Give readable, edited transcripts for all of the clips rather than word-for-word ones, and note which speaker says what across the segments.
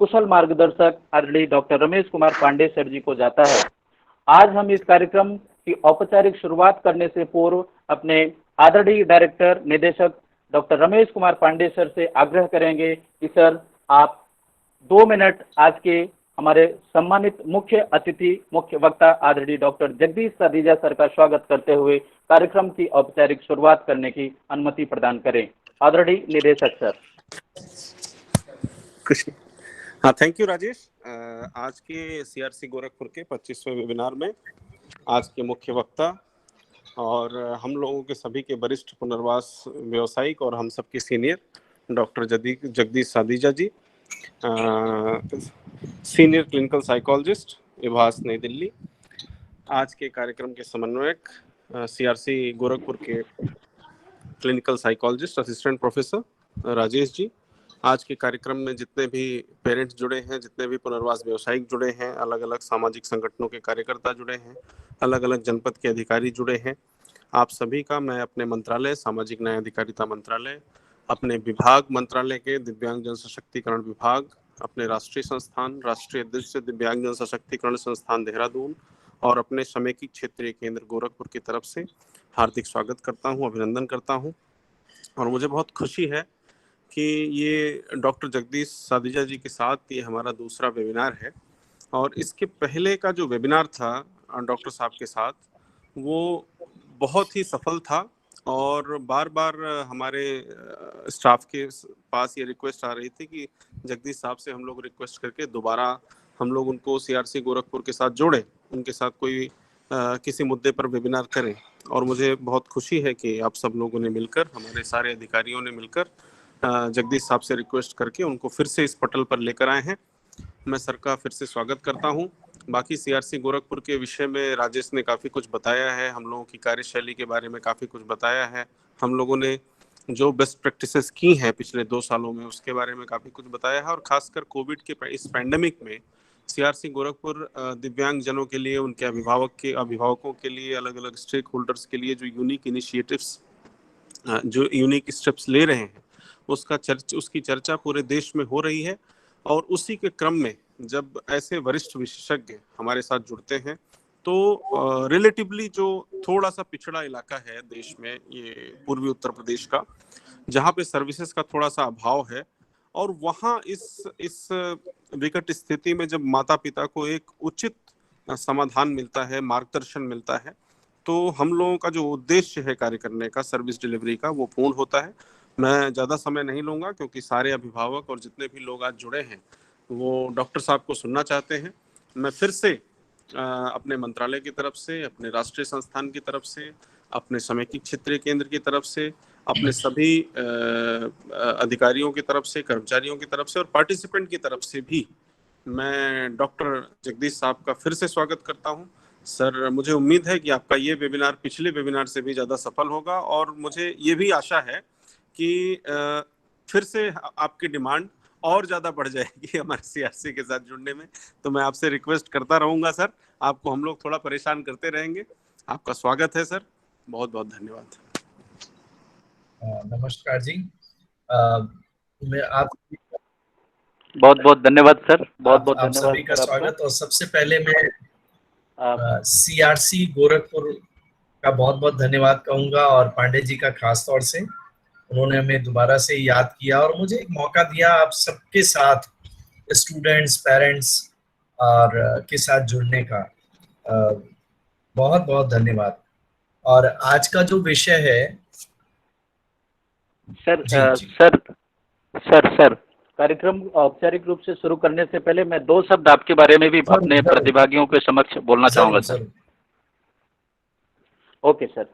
Speaker 1: कुशल मार्गदर्शक आदरणीय doctor Ramesh Kumar Pandey sir जी को जाता है। आज हम इस कार्यक्रम की औपचारिक शुरुआत करने से पूर्व अपने आदरणीय डायरेक्टर निदेशक डॉक्टर रमेश कुमार पांडे सर से आग्रह करेंगे कि सर आप 2 मिनट आज के हमारे सम्मानित मुख्य अतिथि मुख्य वक्ता आदरणीय डॉक्टर जगदीश साधीजा सर का स्वागत करते हुए कार्यक्रम की औपचारिक शुरुआत करने की अनुमति प्रदान करें। आदरणीय निदेशक सर।
Speaker 2: हाँ, थैंक यू राजेश। आज के सीआरसी गोरखपुर के 25वें वेबिनार में आज के मुख्य वक्ता और हम लोगों के सभी के वरिष्ठ पुनर्वास व्यवसायिक और हम सबके सीनियर डॉक्टर जगदीश साधीजा जी, सीनियर क्लिनिकल साइकोलॉजिस्ट इभास नई दिल्ली, आज के कार्यक्रम के समन्वयक सीआरसी गोरखपुर के clinical psychologist assistant professor Rajesh ji, आज के कार्यक्रम में जितने भी पेरेंट्स जुड़े हैं, जितने भी पुनर्वास व्यवसायिक जुड़े हैं, अलग अलग सामाजिक संगठनों के कार्यकर्ता जुड़े हैं, अलग अलग जनपद के अधिकारी जुड़े हैं, आप सभी का मैं अपने मंत्रालय सामाजिक न्याय अधिकारिता मंत्रालय, अपने विभाग मंत्रालय के दिव्यांग जन सशक्तिकरण विभाग, अपने राष्ट्रीय संस्थान राष्ट्रीय दृश्य दिव्यांग जन सशक्तिकरण संस्थान देहरादून और अपने समेकित क्षेत्रीय केंद्र गोरखपुर की तरफ से हार्दिक स्वागत करता हूं, अभिनंदन करता हूं। और मुझे बहुत खुशी है कि ये डॉक्टर जगदीश साधीजा जी के साथ ये हमारा दूसरा वेबिनार है और इसके पहले का जो वेबिनार था डॉक्टर साहब के साथ वो बहुत ही सफल था और बार बार हमारे स्टाफ के पास ये रिक्वेस्ट आ रही थी कि जगदीश साहब से हम लोग रिक्वेस्ट करके दोबारा हम लोग उनको सीआरसी गोरखपुर के साथ जोड़ें, उनके साथ कोई किसी मुद्दे पर वेबिनार करें। और मुझे बहुत खुशी है कि आप सब लोगों ने मिलकर, हमारे सारे अधिकारियों ने मिलकर जगदीश साहब से रिक्वेस्ट करके उनको फिर से इस पटल पर लेकर आए हैं। मैं सर का फिर से स्वागत करता हूं। बाकी सीआरसी गोरखपुर के विषय में राजेश ने काफ़ी कुछ बताया है, हम लोगों की कार्यशैली के बारे में काफ़ी कुछ बताया है, हम लोगों ने जो बेस्ट प्रैक्टिसेस की हैं पिछले 2 सालों में उसके बारे में काफ़ी कुछ बताया है। और खासकर कोविड के इस पैंडेमिक में सीआरसी गोरखपुर दिव्यांग जनों के लिए, उनके अभिभावकों के लिए, अलग अलग स्टेक होल्डर्स के लिए जो यूनिक इनिशिएटिव्स, जो यूनिक स्टेप्स ले रहे हैं उसकी चर्चा पूरे देश में हो रही है। और उसी के क्रम में जब ऐसे वरिष्ठ विशेषज्ञ हमारे साथ जुड़ते हैं तो रिलेटिवली जो थोड़ा सा पिछड़ा इलाका है देश में, ये पूर्वी उत्तर प्रदेश का, जहाँ पे सर्विसेज का थोड़ा सा अभाव है, और वहाँ इस विकट स्थिति में जब माता पिता को एक उचित समाधान मिलता है, मार्गदर्शन मिलता है, तो हम लोगों का जो उद्देश्य है कार्य करने का, सर्विस डिलीवरी का, वो पूर्ण होता है। मैं ज़्यादा समय नहीं लूँगा क्योंकि सारे अभिभावक और जितने भी लोग आज जुड़े हैं वो डॉक्टर साहब को सुनना चाहते हैं। मैं फिर से अपने मंत्रालय की तरफ से, अपने राष्ट्रीय संस्थान की तरफ से, अपने समेकित क्षेत्रीय केंद्र की तरफ से, अपने सभी अधिकारियों की तरफ से, कर्मचारियों की तरफ से और पार्टिसिपेंट की तरफ से भी मैं डॉक्टर जगदीश साहब का फिर से स्वागत करता हूं। सर, मुझे उम्मीद है कि आपका ये वेबिनार पिछले वेबिनार से भी ज़्यादा सफल होगा और मुझे ये भी आशा है कि फिर से आपकी डिमांड और ज़्यादा बढ़ जाएगी हमारे सीआरसी के साथ जुड़ने में। तो मैं आपसे रिक्वेस्ट करता रहूँगा सर, आपको हम लोग थोड़ा परेशान करते रहेंगे। आपका स्वागत है सर, बहुत बहुत धन्यवाद।
Speaker 3: नमस्कार जी, मैं आप
Speaker 1: बहुत बहुत धन्यवाद सर, बहुत बहुत धन्यवाद
Speaker 3: सभी का स्वागत। और सबसे पहले मैं सीआरसी गोरखपुर का बहुत बहुत धन्यवाद कहूँगा और पांडे जी का खास तौर से, उन्होंने हमें दोबारा से याद किया और मुझे एक मौका दिया आप सबके साथ, स्टूडेंट्स, पेरेंट्स और के साथ जुड़ने का। बहुत बहुत धन्यवाद। और आज का जो विषय है
Speaker 1: सर, कार्यक्रम औपचारिक रूप से शुरू करने से पहले मैं 2 शब्द आपके बारे में भी अपने प्रतिभागियों के समक्ष बोलना चाहूँगा सर। ओके सर,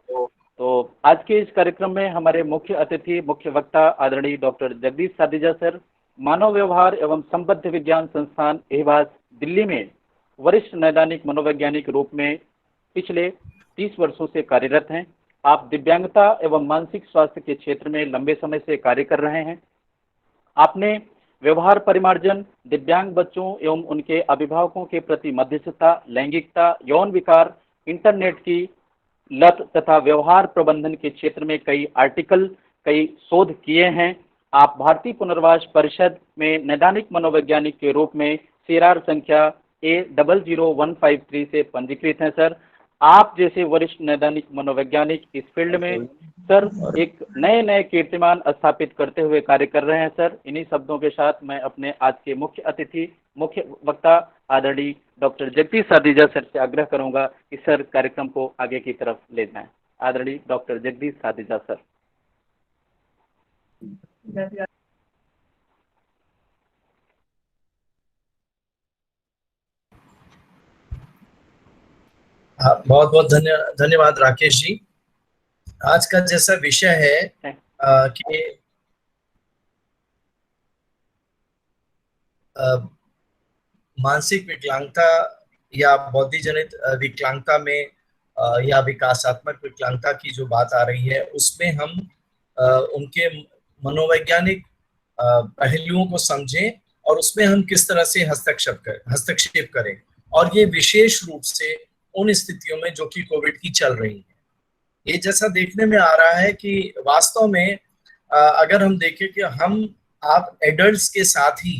Speaker 1: तो आज के इस कार्यक्रम में हमारे मुख्य अतिथि मुख्य वक्ता आदरणीय डॉक्टर जगदीश साधीजा सर, मानव व्यवहार एवं संबद्ध विज्ञान संस्थान एहवास दिल्ली में वरिष्ठ नैदानिक मनोवैज्ञानिक रूप में पिछले 30 वर्षों से कार्यरत हैं। आप दिव्यांगता एवं मानसिक स्वास्थ्य के क्षेत्र में लंबे समय से कार्य कर रहे हैं। आपने व्यवहार परिमार्जन, दिव्यांग बच्चों एवं उनके अभिभावकों के प्रति मध्यस्थता, लैंगिकता, यौन विकार, इंटरनेट की लत तथा व्यवहार प्रबंधन के क्षेत्र में कई आर्टिकल, कई शोध किए हैं। आप भारतीय पुनर्वास परिषद में नैदानिक मनोवैज्ञानिक के रूप में CRR संख्या A00153 से पंजीकृत हैं सर। आप जैसे वरिष्ठ नैदानिक मनोवैज्ञानिक इस फील्ड में सर एक नए नए कीर्तिमान स्थापित करते हुए कार्य कर रहे हैं सर। इन्हीं शब्दों के साथ मैं अपने आज के मुख्य अतिथि, मुख्य वक्ता आदरणीय डॉक्टर जगदीश साधीजा सर से आग्रह करूंगा कि सर कार्यक्रम को आगे की तरफ ले जाएं। आदरणीय डॉक्टर जगदीश साधीजा सर।
Speaker 3: बहुत बहुत धन्यवाद राकेश जी। आज का जैसा विषय है कि मानसिक विकलांगता या बौद्धिक जनित विकलांगता में या विकासात्मक विकलांगता की जो बात आ रही है, उसमें हम उनके मनोवैज्ञानिक पहलुओं को समझें और उसमें हम किस तरह से हस्तक्षेप करें, और ये विशेष रूप से उन स्थितियों में जो कि कोविड की चल रही है। ये जैसा देखने में आ रहा है कि वास्तव में अगर हम देखें कि आप एडल्ट्स के साथ ही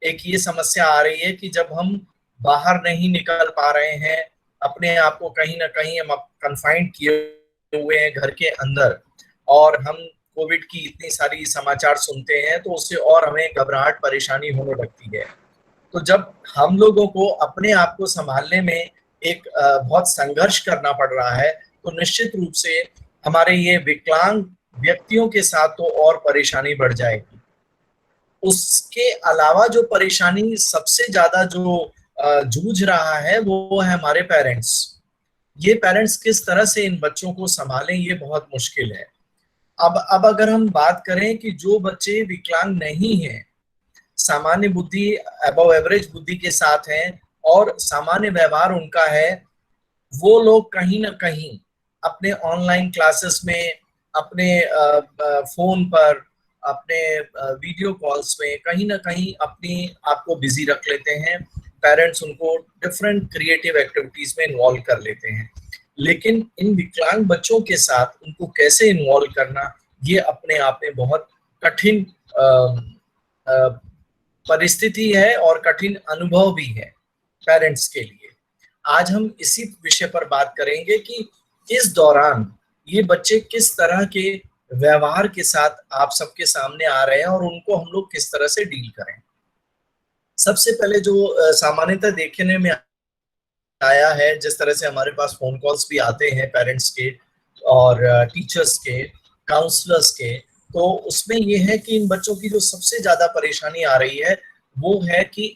Speaker 3: एक ये समस्या आ रही है कि जब हम बाहर नहीं निकल पा रहे हैं, अपने आप को कहीं ना कहीं हम कन्फाइंड किए हुए हैं घर के अंदर, और हम कोविड की इतनी सारी समाचार सुनते हैं तो उससे और हमें घबराहट परेशानी होने लगती है। तो जब हम लोगों को अपने आप को संभालने में एक बहुत संघर्ष करना पड़ रहा है, तो निश्चित रूप से हमारे ये विकलांग व्यक्तियों के साथ तो और परेशानी बढ़ जाएगी। उसके अलावा जो परेशानी सबसे ज्यादा जो जूझ रहा है वो है हमारे पेरेंट्स। ये पेरेंट्स किस तरह से इन बच्चों को संभालें, ये बहुत मुश्किल है। अब अगर हम बात करें कि जो बच्चे विकलांग नहीं हैं, सामान्य बुद्धि, अबव एवरेज बुद्धि के साथ हैं और सामान्य व्यवहार उनका है, वो लोग कहीं ना कहीं अपने ऑनलाइन क्लासेस में, अपने फोन पर, अपने वीडियो कॉल्स में कहीं ना कहीं अपनी आपको बिजी रख लेते हैं। पेरेंट्स उनको डिफरेंट क्रिएटिव एक्टिविटीज में इन्वॉल्व कर लेते हैं, लेकिन इन विकलांग बच्चों के साथ उनको कैसे इन्वॉल्व करना, ये अपने आप में बहुत कठिन परिस्थिति है और कठिन अनुभव भी है पेरेंट्स के लिए। आज हम इसी विषय पर बात करेंगे कि इस दौरान ये बच्चे किस तरह के व्यवहार के साथ आप सबके सामने आ रहे हैं और उनको हम लोग किस तरह से डील करें। सबसे पहले जो सामान्यतः देखने में आया है, जिस तरह से हमारे पास फोन कॉल्स भी आते हैं पेरेंट्स के और टीचर्स के, काउंसलर्स के, तो उसमें ये है कि इन बच्चों की जो सबसे ज्यादा परेशानी आ रही है वो है कि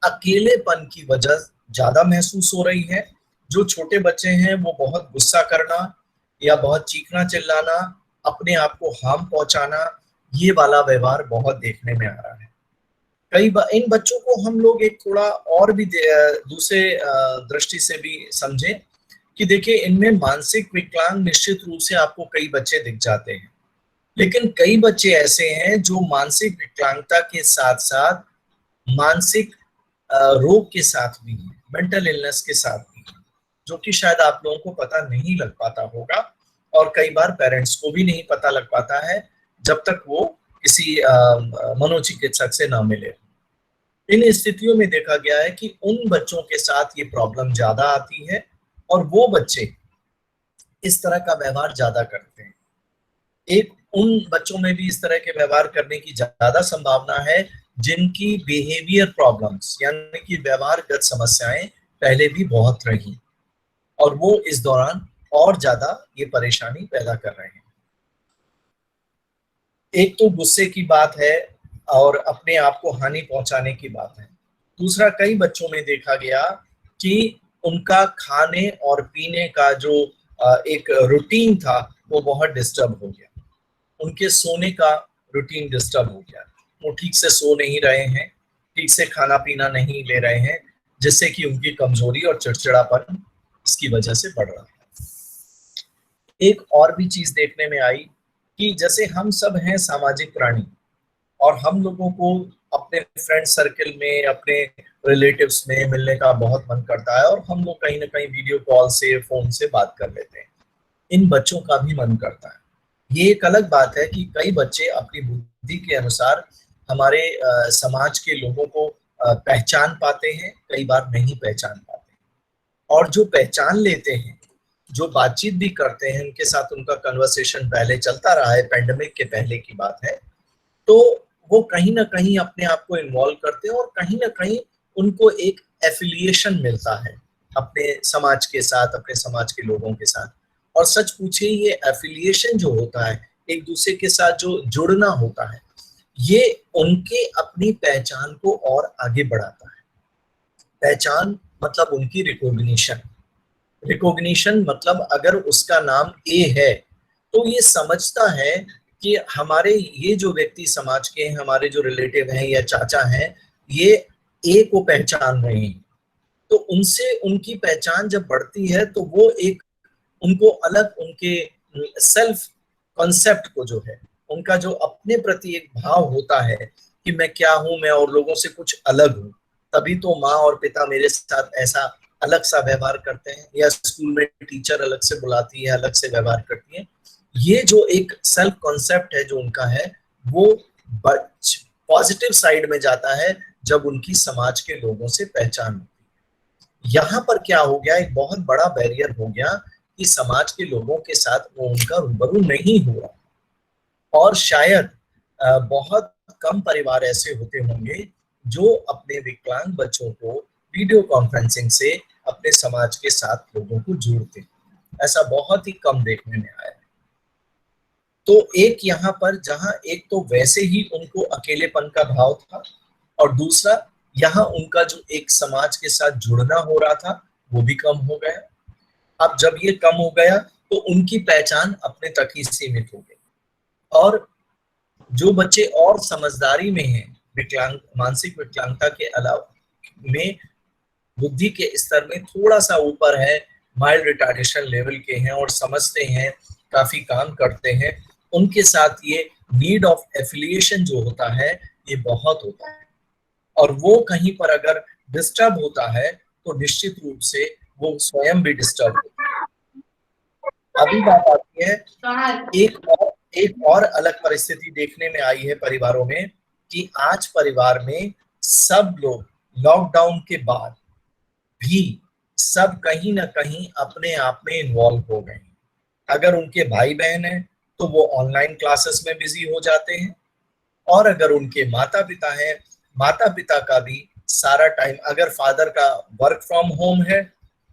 Speaker 3: अकेलेपन की वजह ज्यादा महसूस हो रही है। जो छोटे बच्चे हैं वो बहुत गुस्सा करना या बहुत चीखना चिल्लाना, अपने आप को हार्म पहुंचाना, ये वाला व्यवहार बहुत देखने में आ रहा है। कई बार इन बच्चों को हम लोग एक थोड़ा और भी दूसरे दृष्टि से भी समझें कि देखिए, इनमें मानसिक विकलांग निश्चित रूप से आपको कई बच्चे दिख जाते हैं, लेकिन कई बच्चे ऐसे हैं जो मानसिक विकलांगता के साथ साथ मानसिक रोग के साथ भी हैं, मेंटल इलनेस के साथ भी हैं, जो कि शायद आप लोगों को पता नहीं लग पाता होगा और कई बार पेरेंट्स को भी नहीं पता लग पाता है जब तक वो किसी मनोचिकित्सक से ना मिले। इन स्थितियों में देखा गया है कि उन बच्चों के साथ ये प्रॉब्लम ज्यादा आती है और वो बच्चे इस तरह का व्यवहार ज्यादा करते हैं। एक उन बच्चों में भी इस तरह के व्यवहार करने की ज्यादा संभावना है जिनकी बिहेवियर प्रॉब्लम्स यानी कि व्यवहारगत समस्याएं पहले भी बहुत रही और वो इस दौरान और ज्यादा ये परेशानी पैदा कर रहे हैं। एक तो गुस्से की बात है और अपने आप को हानि पहुंचाने की बात है। दूसरा, कई बच्चों में देखा गया कि उनका खाने और पीने का जो एक रूटीन था वो बहुत डिस्टर्ब हो गया, उनके सोने का रूटीन डिस्टर्ब हो गया, वो ठीक से सो नहीं रहे हैं, ठीक से खाना पीना नहीं ले रहे हैं, जिससे कि उनकी कमजोरी और चिड़चिड़ापन इसकी वजह से बढ़ रहा है। एक और भी चीज देखने में आई कि जैसे हम सब हैं सामाजिक प्राणी और हम लोगों को अपने फ्रेंड सर्कल में, अपने रिलेटिव्स में मिलने का बहुत मन करता है और हम लोग कहीं ना कहीं वीडियो कॉल से, फोन से बात कर लेते हैं। इन बच्चों का भी मन करता है, ये एक अलग बात है कि कई बच्चे अपनी बुद्धि के अनुसार हमारे समाज के लोगों को पहचान पाते हैं, कई बार नहीं पहचान पाते, और जो पहचान लेते हैं, जो बातचीत भी करते हैं, उनके साथ उनका कन्वर्सेशन पहले चलता रहा है, पेंडेमिक के पहले की बात है, तो वो कहीं ना कहीं अपने आप को इन्वॉल्व करते हैं और कहीं ना कहीं उनको एक एफिलिएशन मिलता है अपने समाज के साथ, अपने समाज के लोगों के साथ। और सच पूछे, ये एफिलिएशन जो होता है, एक दूसरे के साथ जो जुड़ना होता है, ये उनके अपनी पहचान को और आगे बढ़ाता है। पहचान मतलब उनकी रिकॉग्निशन। रिकॉग्निशन मतलब अगर उसका नाम ए है तो ये समझता है कि हमारे ये जो व्यक्ति समाज के हैं, हमारे जो रिलेटिव हैं या चाचा हैं, ये ए को पहचान रहे हैं, तो उनसे उनकी पहचान जब बढ़ती है तो वो एक उनको अलग उनके सेल्फ कॉन्सेप्ट को जो है, उनका जो अपने प्रति एक भाव होता है कि मैं क्या हूं, मैं और लोगों से कुछ अलग हूं, तभी तो माँ और पिता मेरे साथ ऐसा अलग सा व्यवहार करते हैं, या स्कूल में टीचर अलग से बुलाती है, अलग से व्यवहार करती है। ये जो एक सेल्फ कॉन्सेप्ट है जो उनका है, वो पॉजिटिव साइड में जाता है जब उनकी समाज के लोगों से पहचान होती है। यहाँ पर क्या हो गया, एक बहुत बड़ा बैरियर हो गया कि समाज के लोगों के साथ वो उनका रूबरू नहीं हो रहा, और शायद बहुत कम परिवार ऐसे होते होंगे जो अपने विकलांग बच्चों को वीडियो कॉन्फ्रेंसिंग से अपने समाज के साथ लोगों को जोड़ते, ऐसा बहुत ही कम देखने में आया। तो एक यहाँ पर जहाँ एक तो वैसे ही उनको अकेलेपन का भाव था, और दूसरा यहाँ उनका जो एक समाज के साथ जुड़ना हो रहा था वो भी कम हो गया। अब जब ये कम हो गया तो उनकी पहचान अपने तक ही सीमित हो गई, और जो बच्चे और समझदारी में हैं, विकलांग मानसिक विकलांगता के अलावा में बुद्धि के स्तर में थोड़ा सा ऊपर है, माइल्ड रिटार्डेशन लेवल के हैं और समझते हैं, काफी काम करते हैं, उनके साथ ये नीड ऑफ एफिलिएशन जो होता है ये बहुत होता है, और वो कहीं पर अगर डिस्टर्ब होता है तो निश्चित रूप से वो स्वयं भी डिस्टर्ब होता है। अभी बात आती है एक और अलग परिस्थिति देखने में आई है परिवारों में, कि आज परिवार में सब लोग लॉकडाउन के बाद भी सब कहीं ना कहीं अपने आप में इन्वॉल्व हो गए। अगर उनके भाई बहन हैं तो वो ऑनलाइन क्लासेस में बिजी हो जाते हैं, और अगर उनके माता पिता हैं, माता पिता का भी सारा टाइम, अगर फादर का वर्क फ्रॉम होम है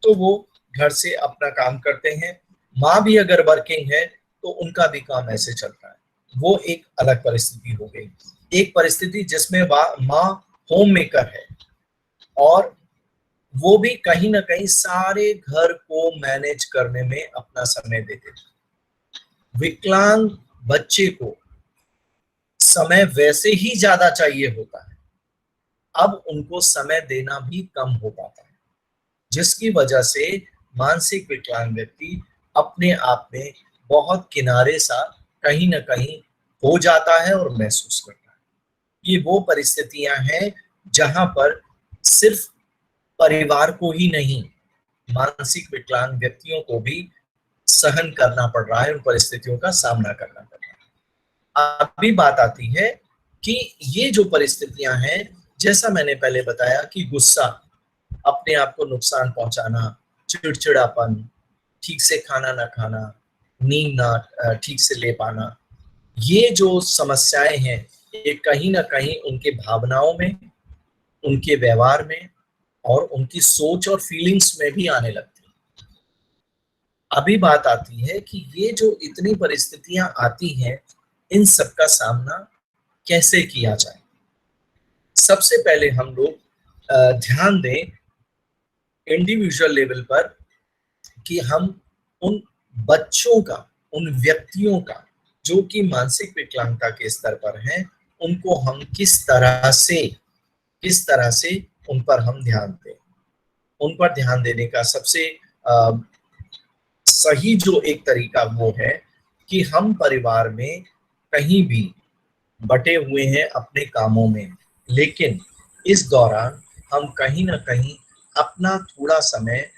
Speaker 3: तो वो घर से अपना काम करते हैं, माँ भी अगर वर्किंग है तो उनका भी काम ऐसे चलता है। वो एक अलग परिस्थिति हो गई। एक परिस्थिति जिसमें माँ होम मेकर है और वो भी कहीं ना कहीं सारे घर को मैनेज करने में अपना समय देते थे। विकलांग बच्चे को समय वैसे ही ज्यादा चाहिए होता है, अब उनको समय देना भी कम हो पाता है, जिसकी वजह से मानसिक विकलांग व्यक्ति अपने आप में बहुत किनारे सा कहीं ना कहीं हो जाता है और महसूस करता है। ये वो परिस्थितियां हैं जहां पर सिर्फ परिवार को ही नहीं, मानसिक विकलांग व्यक्तियों को भी सहन करना पड़ रहा है, उन परिस्थितियों का सामना करना पड़ रहा है। अभी बात आती है कि ये जो परिस्थितियां हैं, जैसा मैंने पहले बताया कि गुस्सा, अपने आप को नुकसान पहुंचाना, चिड़चिड़ापन, ठीक से खाना ना खाना, नींद ना ठीक से ले पाना, ये जो समस्याएं हैं ये कहीं ना कहीं उनके भावनाओं में, उनके व्यवहार में और उनकी सोच और फीलिंग्स में भी आने लगती है। अभी बात आती है कि ये जो इतनी परिस्थितियां आती हैं, इन सब का सामना कैसे किया जाए। सबसे पहले हम लोग ध्यान दें इंडिविजुअल लेवल पर कि हम उन बच्चों का, उन व्यक्तियों का जो कि मानसिक विकलांगता के स्तर पर हैं, उनको हम किस तरह से उन पर हम ध्यान दें। उन पर ध्यान देने का सबसे सही जो एक तरीका वो है कि हम परिवार में कहीं भी बटे हुए हैं अपने कामों में, लेकिन इस दौरान हम कहीं ना कहीं अपना थोड़ा समय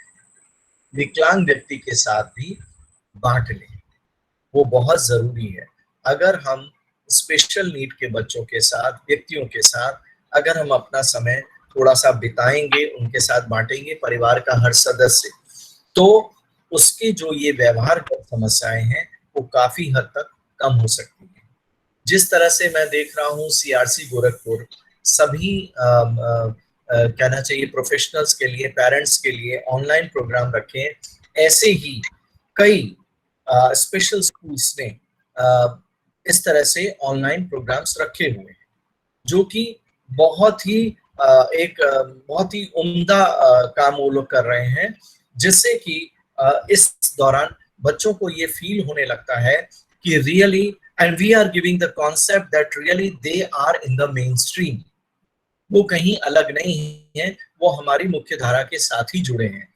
Speaker 3: विकलांग व्यक्ति के साथ भी बांट लें। वो बहुत जरूरी है। अगर हम स्पेशल नीड के बच्चों के साथ, व्यक्तियों के साथ अगर हम अपना समय थोड़ा सा बिताएंगे, उनके साथ बांटेंगे, परिवार का हर सदस्य, तो उसकी जो ये व्यवहारगत समस्याएं हैं वो काफी हद तक कम हो सकती हैं। जिस तरह से मैं देख रहा हूँ सीआरसी गोरखपुर सभी कहना चाहिए प्रोफेशनल्स के लिए, पेरेंट्स के लिए ऑनलाइन प्रोग्राम रखे हैं। ऐसे ही कई स्पेशल स्कूल्स ने इस तरह से ऑनलाइन प्रोग्राम्स रखे हुए हैं, जो कि बहुत ही बहुत ही उम्दा काम वो लोग कर रहे हैं, जिससे कि इस दौरान बच्चों को ये फील होने लगता है कि really and we are giving the concept that really they are in the mainstream. वो कहीं अलग नहीं है, वो हमारी मुख्य धारा के साथ ही जुड़े हैं।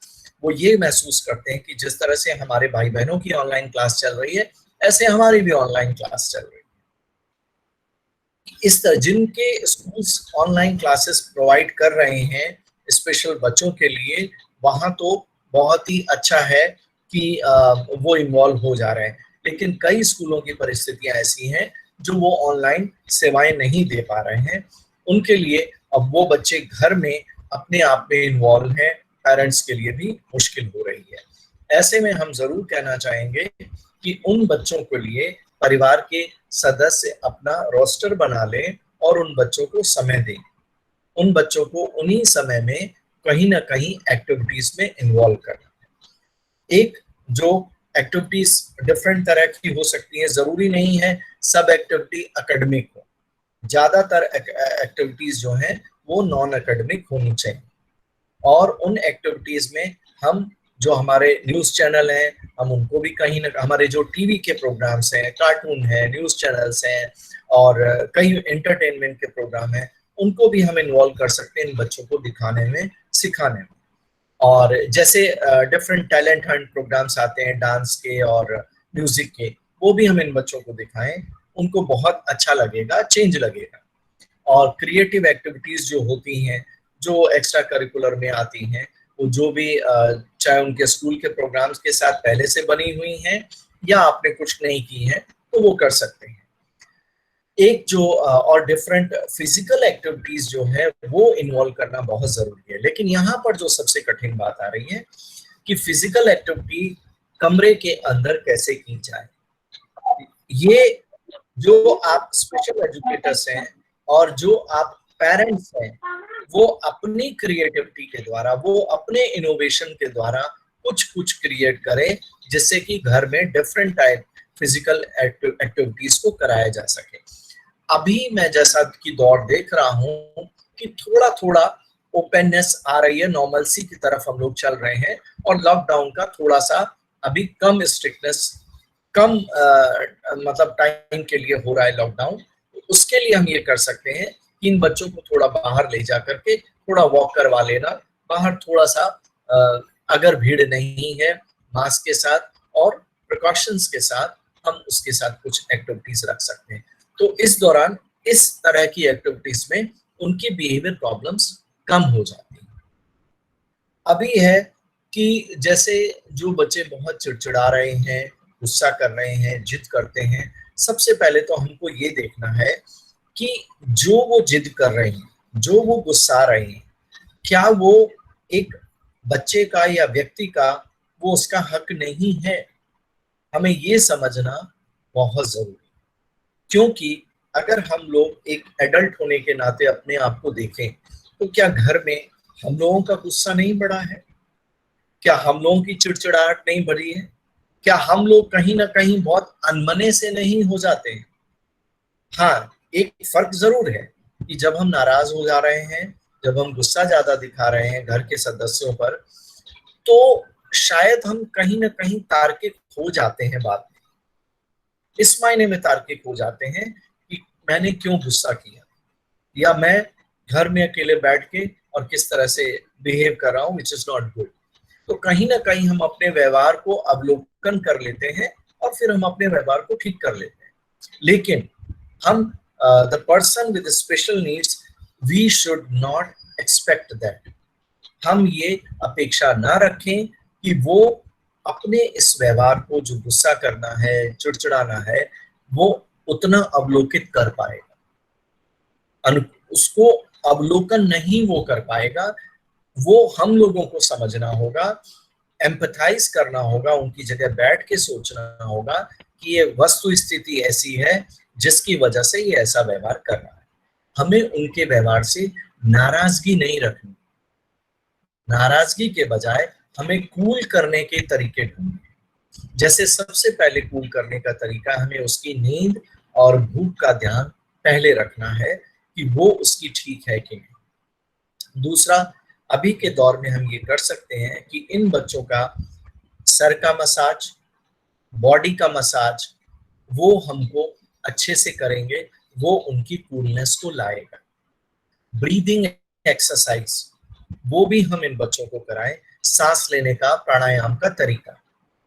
Speaker 3: वो ये महसूस करते हैं कि जिस तरह से हमारे भाई बहनों की ऑनलाइन क्लास चल रही है, ऐसे हमारी भी ऑनलाइन क्लास चल रही है। इस तरह जिनके स्कूल्स ऑनलाइन क्लासेस प्रोवाइड कर रहे हैं स्पेशल बच्चों के लिए, वहां तो बहुत ही अच्छा है कि वो इन्वॉल्व हो जा रहे हैं। लेकिन कई स्कूलों की परिस्थितियां ऐसी हैं जो वो ऑनलाइन सेवाएं नहीं दे पा रहे हैं। उनके लिए अब वो बच्चे घर में अपने आप में इन्वॉल्व हैं, पेरेंट्स के लिए भी मुश्किल हो रही है। ऐसे में हम जरूर कहना चाहेंगे कि उन बच्चों के लिए परिवार के सदस्य अपना रोस्टर बना लें और उन बच्चों को समय दें। उन बच्चों को उन्हीं समय में कहीं ना कहीं एक्टिविटीज में इन्वॉल्व करना। एक जो एक्टिविटीज डिफरेंट तरह की हो सकती है, जरूरी नहीं है सब एक्टिविटी एकेडमिक हो। ज्यादातर एक्टिविटीज जो हैं वो नॉन एकेडमिक होनी चाहिए, और उन एक्टिविटीज में हम जो हमारे न्यूज चैनल हैं, हम उनको भी कहीं ना, हमारे जो टीवी के प्रोग्राम्स हैं, कार्टून है, न्यूज चैनल्स हैं और कई एंटरटेनमेंट के प्रोग्राम हैं, उनको भी हम इन्वॉल्व कर सकते हैं इन बच्चों को दिखाने में, सिखाने में। और जैसे डिफरेंट टैलेंट हंट प्रोग्राम्स आते हैं डांस के और म्यूजिक के, वो भी हम इन बच्चों को दिखाएं, उनको बहुत अच्छा लगेगा, चेंज लगेगा। और क्रिएटिव एक्टिविटीज जो होती हैं, जो एक्स्ट्रा करिकुलर में आती हैं, वो जो भी चाहे उनके स्कूल के प्रोग्राम्स के साथ पहले से बनी हुई हैं या आपने कुछ नहीं की है, तो वो कर सकते हैं। एक जो और डिफरेंट फिजिकल एक्टिविटीज जो है वो इन्वॉल्व करना बहुत जरूरी है। लेकिन यहाँ पर जो सबसे कठिन बात आ रही है कि फिजिकल एक्टिविटी कमरे के अंदर कैसे की जाए। ये जो आप स्पेशल एजुकेटर्स हैं और जो आप पेरेंट्स हैं, वो अपनी क्रिएटिविटी के द्वारा, वो अपने इनोवेशन के द्वारा कुछ क्रिएट करें, जिससे कि घर में डिफरेंट टाइप फिजिकल एक्टिविटीज को कराया जा सके। अभी मैं जैसा कि दौर देख रहा हूं कि थोड़ा थोड़ा ओपननेस आ रही है, नॉर्मलसी की तरफ हम लोग चल रहे हैं, और लॉकडाउन का थोड़ा सा अभी कम स्ट्रिक्टनेस, कम मतलब टाइम के लिए हो रहा है लॉकडाउन। उसके लिए हम ये कर सकते हैं कि इन बच्चों को थोड़ा बाहर ले जा करके थोड़ा वॉक करवा लेना, बाहर थोड़ा सा अगर भीड़ नहीं है, मास्क के साथ और प्रिकॉशंस के साथ हम उसके साथ कुछ एक्टिविटीज रख सकते हैं। तो इस दौरान इस तरह की एक्टिविटीज में उनकी बिहेवियर प्रॉब्लम्स कम हो जाती हैं। अभी है कि जैसे जो बच्चे बहुत चिड़चिड़ा रहे हैं, गुस्सा कर रहे हैं, जिद करते हैं, सबसे पहले तो हमको ये देखना है कि जो वो जिद कर रहे हैं, जो वो गुस्सा रहे हैं, क्या वो एक बच्चे का या व्यक्ति का वो उसका हक नहीं है। हमें ये समझना बहुत जरूरी, क्योंकि अगर हम लोग एक एडल्ट होने के नाते अपने आप को देखें, तो क्या घर में हम लोगों का गुस्सा नहीं बढ़ा है? क्या हम लोगों की चिड़चिड़ाहट नहीं बढ़ी है? क्या हम लोग कहीं ना कहीं बहुत अनमने से नहीं हो जाते हैं? हाँ, एक फर्क जरूर है कि जब हम नाराज हो जा रहे हैं, जब हम गुस्सा ज्यादा दिखा रहे हैं घर के सदस्यों पर, तो शायद हम कहीं ना कहीं तार्किक हो जाते हैं बात में। इस मायने में तार्किक हो जाते हैं कि मैंने क्यों गुस्सा किया, या मैं घर में अकेले बैठ के और किस तरह से बिहेव कर रहा हूँ, विच इज नॉट गुड। तो कहीं ना कहीं हम अपने व्यवहार को अवलोकन कर लेते हैं और फिर हम अपने व्यवहार को ठीक कर लेते हैं। लेकिन हम the person with special needs, we should not expect that. हम ये अपेक्षा ना रखें कि वो अपने इस व्यवहार को, जो गुस्सा करना है, चिड़चिड़ाना है, वो उतना अवलोकित कर पाएगा। उसको अवलोकन नहीं वो कर पाएगा, वो हम लोगों को समझना होगा, एम्पथाइज करना होगा, उनकी जगह बैठ के सोचना होगा कि ये वस्तु स्थिति ऐसी है जिसकी वजह से ये ऐसा व्यवहार कर रहा है। हमें उनके व्यवहार से नाराजगी नहीं रखनी, नाराजगी के बजाय हमें कूल करने के तरीके ढूंढने। जैसे सबसे पहले कूल करने का तरीका, हमें उसकी नींद और भूख का ध्यान पहले रखना है कि वो उसकी ठीक है कि नहीं। दूसरा, अभी के दौर में हम ये कर सकते हैं कि इन बच्चों का सर का मसाज, बॉडी का मसाज, वो हमको अच्छे से करेंगे, वो उनकी कूलनेस को लाएगा। ब्रीदिंग एक्सरसाइज, वो भी हम इन बच्चों को कराएं। सांस लेने का, प्राणायाम का तरीका,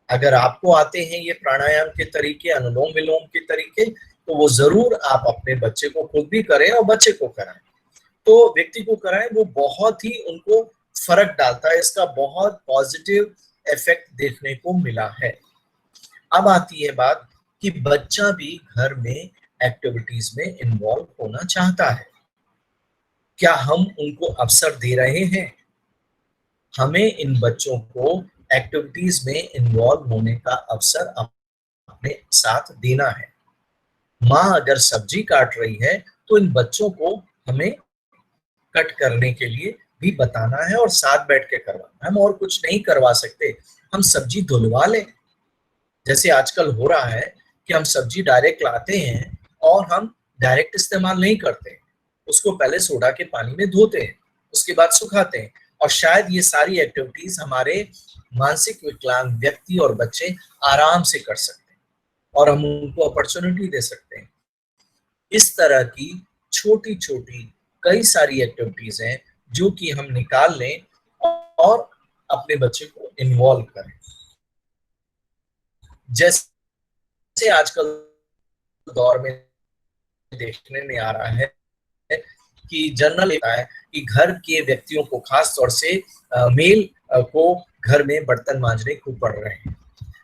Speaker 3: अगर आपको आते हैं ये प्राणायाम के तरीके, अनुलोम विलोम के तरीके, तो वो जरूर आप अपने बच्चे को खुद भी करें और बच्चे को कराएं, तो व्यक्ति को कराएं। वो बहुत ही उनको फर्क डालता है, इसका बहुत पॉजिटिव इफेक्ट देखने को मिला है। अब आती है बात कि बच्चा भी घर में एक्टिविटीज में इन्वॉल्व होना चाहता है, क्या हम उनको अवसर दे रहे हैं? हमें इन बच्चों को एक्टिविटीज में इन्वॉल्व होने का अवसर अपने साथ देना है। माँ अगर सब्जी काट रही है तो इन बच्चों को हमें कट करने के लिए भी बताना है और साथ बैठ के करवाना है। हम और कुछ नहीं करवा सकते, हम सब्जी धुलवा लें। जैसे आजकल हो रहा है कि हम सब्जी डायरेक्ट लाते हैं और हम डायरेक्ट इस्तेमाल नहीं करते, उसको पहले सोडा के पानी में धोते हैं, उसके बाद सुखाते हैं। और शायद ये सारी एक्टिविटीज हमारे मानसिक विकलांग व्यक्ति और बच्चे आराम से कर सकते हैं और हम उनको अपॉर्चुनिटी दे सकते हैं। इस तरह की छोटी छोटी कई सारी एक्टिविटीज हैं जो कि हम निकाल लें और अपने बच्चे को इन्वॉल्व करें। जैसे आजकल दौर में देखने में आ रहा है कि जनरल है कि घर के व्यक्तियों को, खास तौर से मेल को घर में बर्तन मांजने खूब पड़ रहे हैं,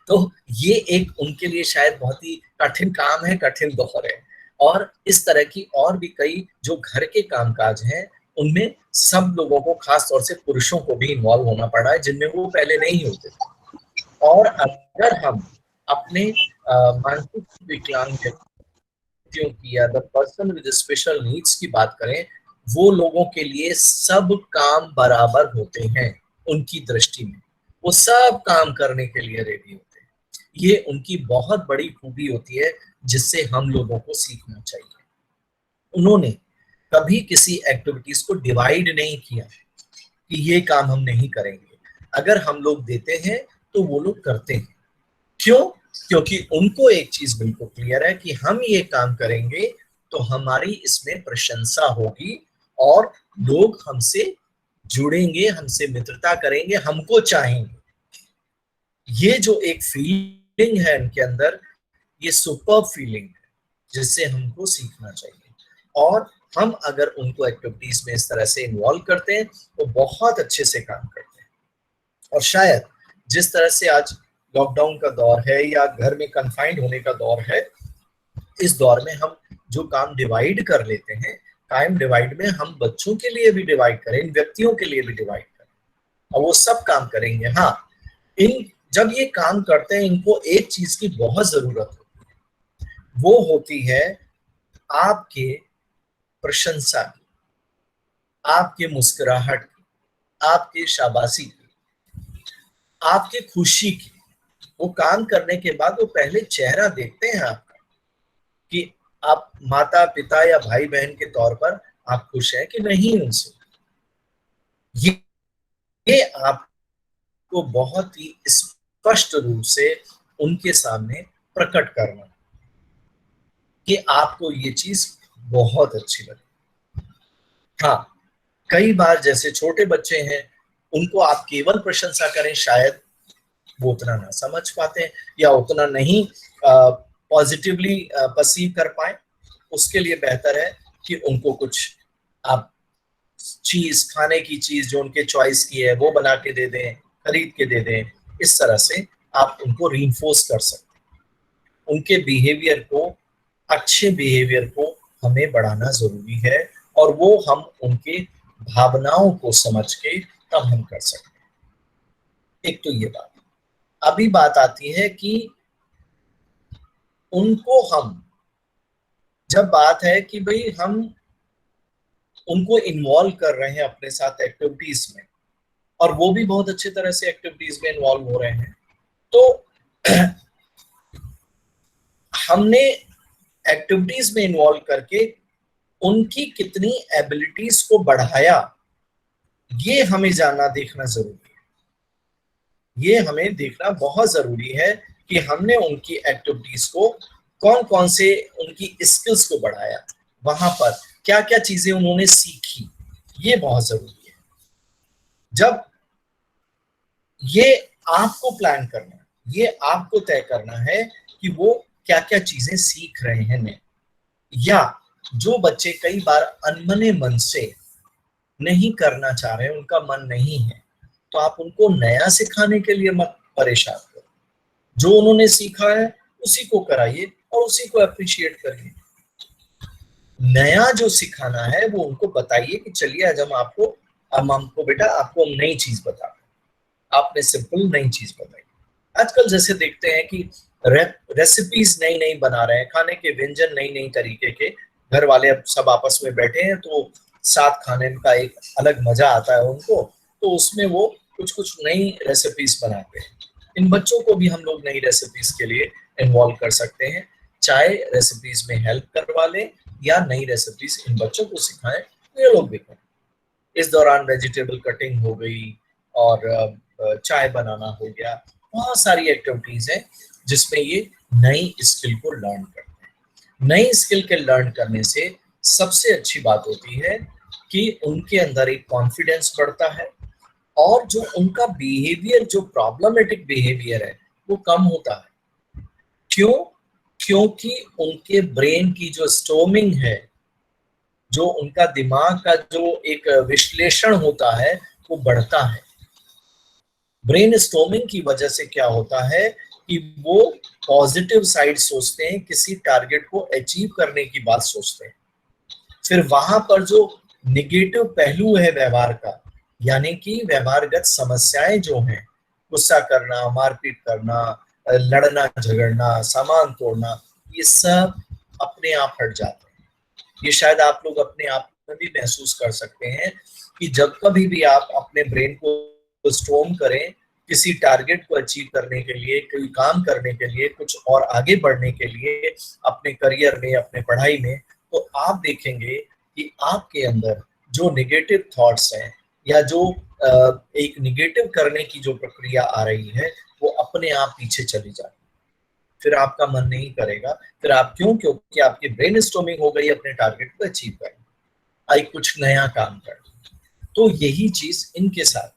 Speaker 3: तो ये एक उनके लिए शायद बहुत ही कठिन काम है, कठिन दौर है। और इस तरह की और भी कई जो घर के कामकाज हैं, उनमें सब लोगों को, खास तौर से पुरुषों को भी इन्वॉल्व होना पड़ा है, जिनमें वो पहले नहीं होते थे। और अगर हम अपने मानसिक विकलांग व्यक्तियों की या the person with special needs की बात करें, वो लोगों के लिए सब काम बराबर होते हैं। उनकी दृष्टि में वो सब काम करने के लिए रेडी होते हैं। ये उनकी बहुत बड़ी खूबी होती है जिससे हम लोगों को सीखना चाहिए। उन्होंने कभी किसी एक्टिविटीज को डिवाइड नहीं किया कि ये काम हम नहीं करेंगे। अगर हम लोग देते हैं तो वो लोग करते हैं। क्यों? क्योंकि उनको एक चीज बिल्कुल क्लियर है कि हम ये काम करेंगे तो हमारी इसमें प्रशंसा होगी और लोग हमसे जुड़ेंगे, हमसे मित्रता करेंगे, हमको चाहेंगे। ये जो एक फीलिंग है इनके अंदर, ये सुपर फीलिंग है जिससे हमको सीखना चाहिए। और हम अगर उनको एक्टिविटीज में इस तरह से इन्वॉल्व करते हैं तो बहुत अच्छे से काम करते हैं। और शायद जिस तरह से आज लॉकडाउन का दौर है या घर में कन्फाइंड होने का दौर है, इस दौर में हम जो काम डिवाइड कर लेते हैं, टाइम डिवाइड में हम बच्चों के लिए भी डिवाइड करें, इन व्यक्तियों के लिए भी डिवाइड करें और वो सब काम करेंगे। हाँ, इन जब ये काम करते हैं, इनको एक चीज की बहुत जरूरत होती है, वो होती है आपके प्रशंसा की, आपके मुस्कुराहट की, आपके शाबाशी की, आपके खुशी की। वो काम करने के बाद वो पहले चेहरा देखते हैं आपका कि आप माता पिता या भाई बहन के तौर पर आप खुश हैं कि नहीं उनसे। ये आपको बहुत ही स्पष्ट रूप से उनके सामने प्रकट करना कि आपको ये चीज बहुत अच्छी लगी। हाँ, कई बार जैसे छोटे बच्चे हैं, उनको आप केवल प्रशंसा करें, शायद वो उतना ना समझ पाते हैं या उतना नहीं पॉजिटिवली परसीव कर पाए। उसके लिए बेहतर है कि उनको कुछ आप चीज, खाने की चीज जो उनके चॉइस की है वो बना के दे दें, खरीद के दे दें। इस तरह से आप उनको रीइंफोर्स कर सकते हैं। उनके बिहेवियर को, अच्छे बिहेवियर को हमें बढ़ाना जरूरी है, और वो हम उनके भावनाओं को समझ के तब हम कर सकते हैं। एक तो ये बात। अभी बात आती है कि उनको हम, जब बात है कि भाई हम उनको इन्वॉल्व कर रहे हैं अपने साथ एक्टिविटीज में, और वो भी बहुत अच्छे तरह से एक्टिविटीज में इन्वॉल्व हो रहे हैं, तो हमने एक्टिविटीज में इन्वॉल्व करके उनकी कितनी एबिलिटीज को बढ़ाया, ये हमें जानना देखना जरूरी है। ये हमें देखना बहुत जरूरी है कि हमने उनकी एक्टिविटीज को, कौन कौन से उनकी स्किल्स को बढ़ाया, वहां पर क्या क्या चीजें उन्होंने सीखी, ये बहुत जरूरी है। जब ये आपको प्लान करना है, ये आपको तय करना है कि वो क्या क्या चीजें सीख रहे हैं नए, या जो बच्चे कई बार अनमने मन से नहीं करना चाह रहे हैं, उनका मन नहीं है, तो आप उनको नया सिखाने के लिए मत परेशान करो। जो उन्होंने सीखा है उसी को कराइए और उसी को अप्रिशिएट करिए। नया जो सिखाना है वो उनको बताइए कि चलिए आज हम हमको बेटा आपको हम नई चीज बता रहे हैं, आपने सिंपल नई चीज बताई। आजकल जैसे देखते हैं कि रेसिपीज नई नई बना रहे हैं, खाने के व्यंजन नई नई तरीके के, घर वाले अब सब आपस में बैठे हैं तो साथ खाने का एक अलग मजा आता है उनको, तो उसमें वो कुछ कुछ नई रेसिपीज बनाते हैं। इन बच्चों को भी हम लोग नई रेसिपीज के लिए इन्वॉल्व कर सकते हैं, चाहे रेसिपीज में हेल्प करवा लें या नई रेसिपीज इन बच्चों को सिखाएं, ये लोग भी करें। इस दौरान वेजिटेबल कटिंग हो गई और चाय बनाना हो गया, बहुत सारी एक्टिविटीज हैं जिसमें ये नई स्किल को लर्न करते हैं। नई स्किल के लर्न करने से सबसे अच्छी बात होती है कि उनके अंदर एक कॉन्फिडेंस बढ़ता है, और जो उनका बिहेवियर, जो प्रॉब्लमेटिक बिहेवियर है, वो कम होता है। क्यों? क्योंकि उनके ब्रेन की जो स्टॉर्मिंग है, जो उनका दिमाग का जो एक विश्लेषण होता है, वो बढ़ता है। ब्रेन स्टॉर्मिंग की वजह से क्या होता है कि वो पॉजिटिव साइड सोचते हैं, किसी टारगेट को अचीव करने की बात सोचते हैं। फिर वहां पर जो निगेटिव पहलू है व्यवहार का, यानी कि व्यवहारगत समस्याएं जो हैं, गुस्सा करना, मारपीट करना, लड़ना झगड़ना, सामान तोड़ना, ये सब अपने आप हट जाते हैं। ये शायद आप लोग अपने आप में भी महसूस कर सकते हैं कि जब कभी भी आप अपने ब्रेन को स्टॉर्म करें किसी टारगेट को अचीव करने के लिए, कोई काम करने के लिए, कुछ और आगे बढ़ने के लिए अपने करियर में, अपने पढ़ाई में, तो आप देखेंगे कि आपके अंदर जो नेगेटिव थॉट्स हैं या जो एक निगेटिव करने की जो प्रक्रिया आ रही है, वो अपने आप पीछे चली जाती है। फिर आपका मन नहीं करेगा। फिर आप क्योंकि आपकी ब्रेन स्टॉर्मिंग हो गई अपने टारगेट को अचीव करने, आई कुछ नया काम कर। तो यही चीज इनके साथ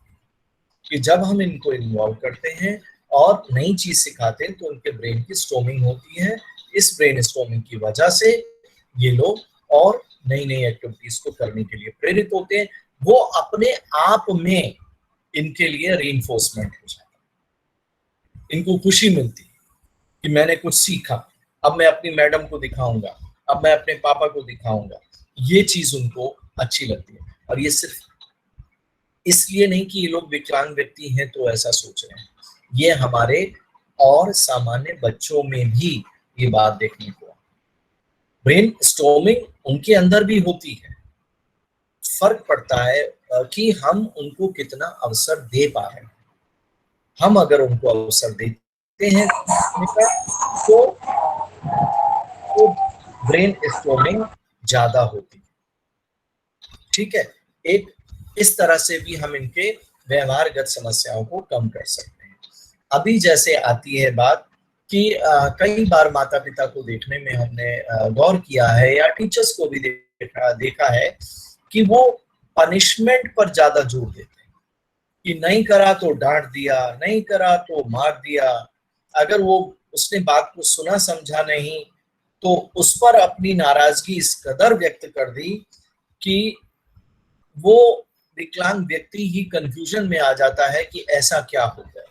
Speaker 3: कि जब हम इनको इन्वॉल्व करते हैं और नई चीज सिखाते हैं तो उनके ब्रेन की स्टॉर्मिंग होती है। इस ब्रेन स्टॉर्मिंग की वजह से ये लोग और नई नई एक्टिविटीज को करने के लिए प्रेरित होते हैं। वो अपने आप में इनके लिए रीइंफोर्समेंट हो जाता है, इनको खुशी मिलती है कि मैंने कुछ सीखा, अब मैं अपनी मैडम को दिखाऊंगा, अब मैं अपने पापा को दिखाऊंगा। ये चीज उनको अच्छी लगती है। और ये सिर्फ इसलिए नहीं कि ये लोग विकलांग व्यक्ति हैं तो ऐसा सोच रहे हैं, ये हमारे और सामान्य बच्चों में भी ये बात देखने को। ब्रेन स्टॉर्मिंग उनके अंदर भी होती है। फर्क पड़ता है कि हम उनको कितना अवसर दे पा रहे हैं। हम अगर उनको अवसर देते हैं तो ब्रेन स्टॉर्मिंग ज्यादा होती है। ठीक है, एक इस तरह से भी हम इनके व्यवहारगत समस्याओं को कम कर सकते हैं। अभी जैसे आती है बात कि कई बार माता पिता को देखने में हमने गौर किया है या टीचर्स को भी देखा है कि वो पनिशमेंट पर ज्यादा जोर देते हैं कि नहीं करा तो डांट दिया, नहीं करा तो मार दिया, अगर वो उसने बात को सुना समझा नहीं तो उस पर अपनी नाराजगी इस कदर व्यक्त कर दी कि वो विकलांग व्यक्ति ही कंफ्यूजन में आ जाता है कि ऐसा क्या हो गया।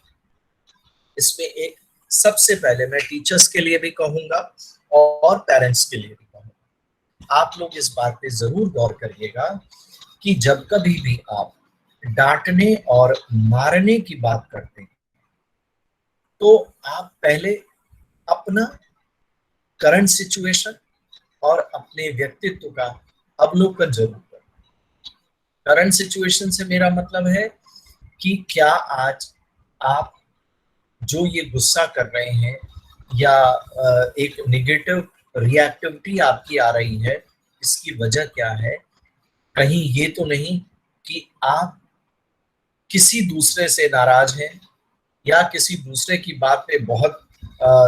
Speaker 3: इसमें एक सबसे पहले मैं टीचर्स के लिए भी कहूंगा और पेरेंट्स के लिए भी कहूंगा, आप लोग इस बात पे जरूर गौर करिएगा कि जब कभी भी आप डांटने और मारने की बात करते हैं तो आप पहले अपना करंट सिचुएशन और अपने व्यक्तित्व का अवलोकन जरूर करें। करंट सिचुएशन से मेरा मतलब है कि क्या आज आप जो ये गुस्सा कर रहे हैं या एक नेगेटिव रिएक्टिविटी आपकी आ रही है, इसकी वजह क्या है? कहीं ये तो नहीं कि आप किसी दूसरे से नाराज हैं या किसी दूसरे की बात पे बहुत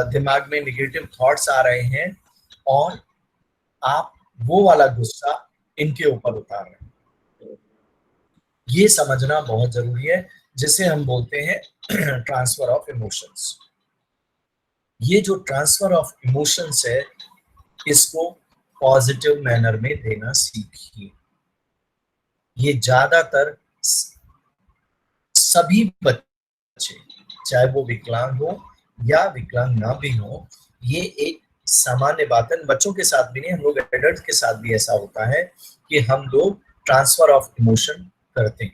Speaker 3: दिमाग में नेगेटिव थॉट्स आ रहे हैं और आप वो वाला गुस्सा इनके ऊपर उतार रहे हैं। ये समझना बहुत जरूरी है, जिसे हम बोलते हैं ट्रांसफर ऑफ इमोशंस। ये जो ट्रांसफर ऑफ इमोशंस है, इसको पॉजिटिव मैनर में देना सीखिए। ये ज्यादातर सभी बच्चे, चाहे वो विकलांग हो या विकलांग ना भी हो, ये एक सामान्य बात है। बच्चों के साथ भी नहीं, हम लोग एडल्ट के साथ भी ऐसा होता है कि हम लोग ट्रांसफर ऑफ इमोशन करते हैं।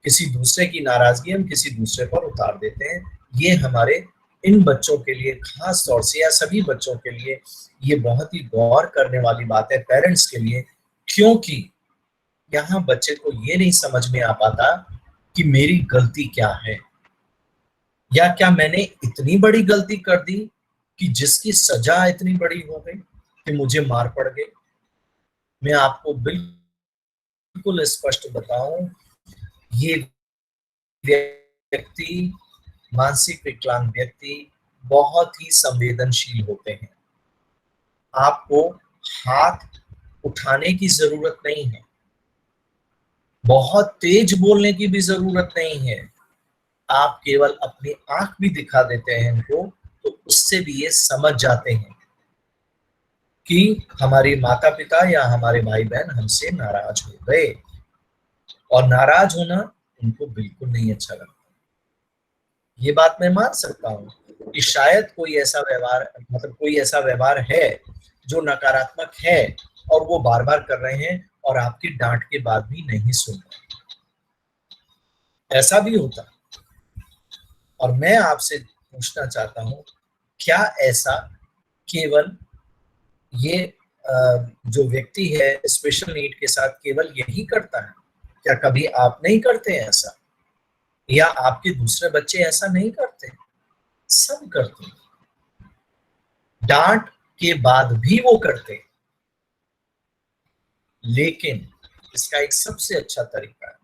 Speaker 3: किसी दूसरे की नाराजगी हम किसी दूसरे पर उतार देते हैं। ये हमारे इन बच्चों के लिए खास तौर से या सभी बच्चों के लिए ये बहुत ही गौर करने वाली बात है, पेरेंट्स के लिए, क्योंकि यहाँ बच्चे को ये नहीं समझ में आ पाता कि मेरी गलती क्या है, या क्या मैंने इतनी बड़ी गलती कर दी कि जिसकी सजा इतनी बड़ी हो गई कि मुझे मार पड़ गई। मैं आपको बिल्कुल स्पष्ट बताऊं, ये व्यक्ति, मानसिक विकलांग व्यक्ति बहुत ही संवेदनशील होते हैं। आपको हाथ उठाने की जरूरत नहीं है, बहुत तेज बोलने की भी जरूरत नहीं है। आप केवल अपनी आंख भी दिखा देते हैं इनको, तो उससे भी ये समझ जाते हैं कि हमारे माता पिता या हमारे भाई बहन हमसे नाराज हो गए, और नाराज होना उनको बिल्कुल नहीं अच्छा लगता। ये बात मैं मान सकता हूँ कि शायद कोई ऐसा व्यवहार, मतलब कोई ऐसा व्यवहार है जो नकारात्मक है और वो बार बार कर रहे हैं और आपकी डांट के बाद भी नहीं सुन रहे। ऐसा भी होता। और मैं आपसे पूछना चाहता हूं, क्या ऐसा केवल ये जो व्यक्ति है स्पेशल नीड के साथ केवल यही करता है? क्या कभी आप नहीं करते हैं ऐसा, या आपके दूसरे बच्चे ऐसा नहीं करते? सब करते हैं, डांट के बाद भी वो करते हैं। लेकिन इसका एक सबसे अच्छा तरीका है,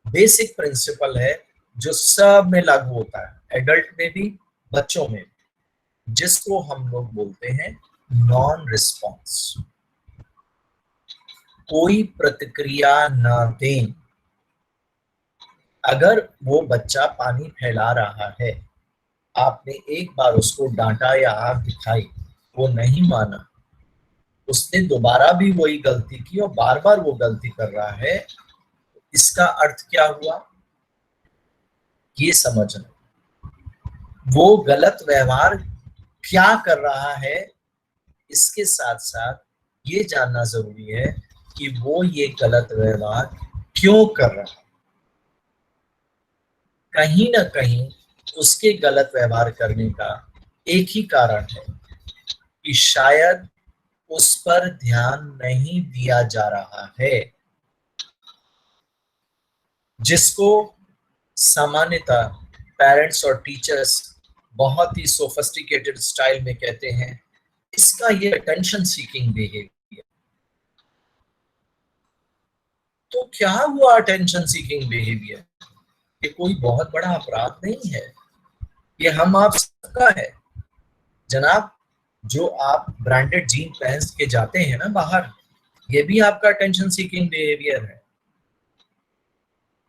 Speaker 3: बेसिक प्रिंसिपल है, जो सब में लागू होता है, एडल्ट में भी बच्चों में भी, जिसको हम लोग बोलते हैं नॉन रिस्पॉन्स। कोई प्रतिक्रिया ना दें। अगर वो बच्चा पानी फैला रहा है, आपने एक बार उसको डांटा या आंख दिखाई, वो नहीं माना, उसने दोबारा भी वही गलती की और बार बार वो गलती कर रहा है, इसका अर्थ क्या हुआ? ये समझना, वो गलत व्यवहार क्या कर रहा है, इसके साथ साथ ये जानना जरूरी है कि वो ये गलत व्यवहार क्यों कर रहा है। कहीं ना कहीं उसके गलत व्यवहार करने का एक ही कारण है कि शायद उस पर ध्यान नहीं दिया जा रहा है, जिसको सामान्यतः पेरेंट्स और टीचर्स बहुत ही सोफिस्टिकेटेड स्टाइल में कहते हैं, इसका ये अटेंशन सीकिंग बिहेवियर। तो क्या हुआ अटेंशन सीकिंग बिहेवियर? ये कोई बहुत बड़ा अपराध नहीं है, ये हम आप सबका है जनाब। जो आप ब्रांडेड जीन पहन के जाते हैं ना बाहर, ये भी आपका अटेंशन सीकिंग बिहेवियर है।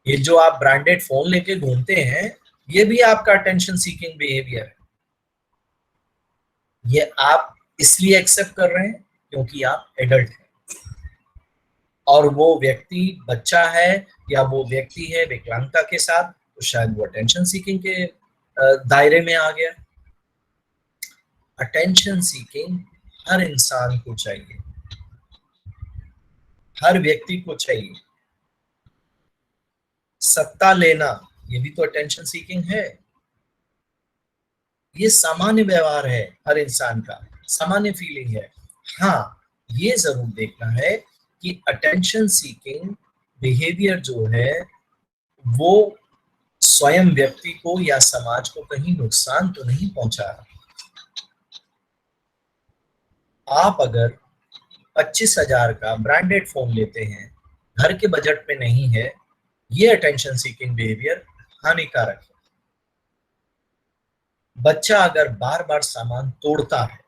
Speaker 3: ये जो आप ब्रांडेड फोन लेके घूमते हैं, ये भी आपका अटेंशन सीकिंग बिहेवियर है। ये आप इसलिए एक्सेप्ट कर रहे हैं क्योंकि आप एडल्ट हैं, और वो व्यक्ति बच्चा है या वो व्यक्ति है विकलांगता के साथ, तो शायद वो अटेंशन सीकिंग के दायरे में आ गया। अटेंशन सीकिंग हर इंसान को चाहिए, हर व्यक्ति को चाहिए। सत्ता लेना ये भी तो अटेंशन सीकिंग है। ये सामान्य व्यवहार है, हर इंसान का सामान्य फीलिंग है। हाँ, ये जरूर देखना है कि अटेंशन सीकिंग बिहेवियर जो है वो स्वयं व्यक्ति को या समाज को कहीं नुकसान तो नहीं पहुंचा रहा। आप अगर 25,000 का ब्रांडेड फोन लेते हैं, घर के बजट में नहीं है, ये अटेंशन सीकिंग बिहेवियर हानिकारक है। बच्चा अगर बार बार सामान तोड़ता है,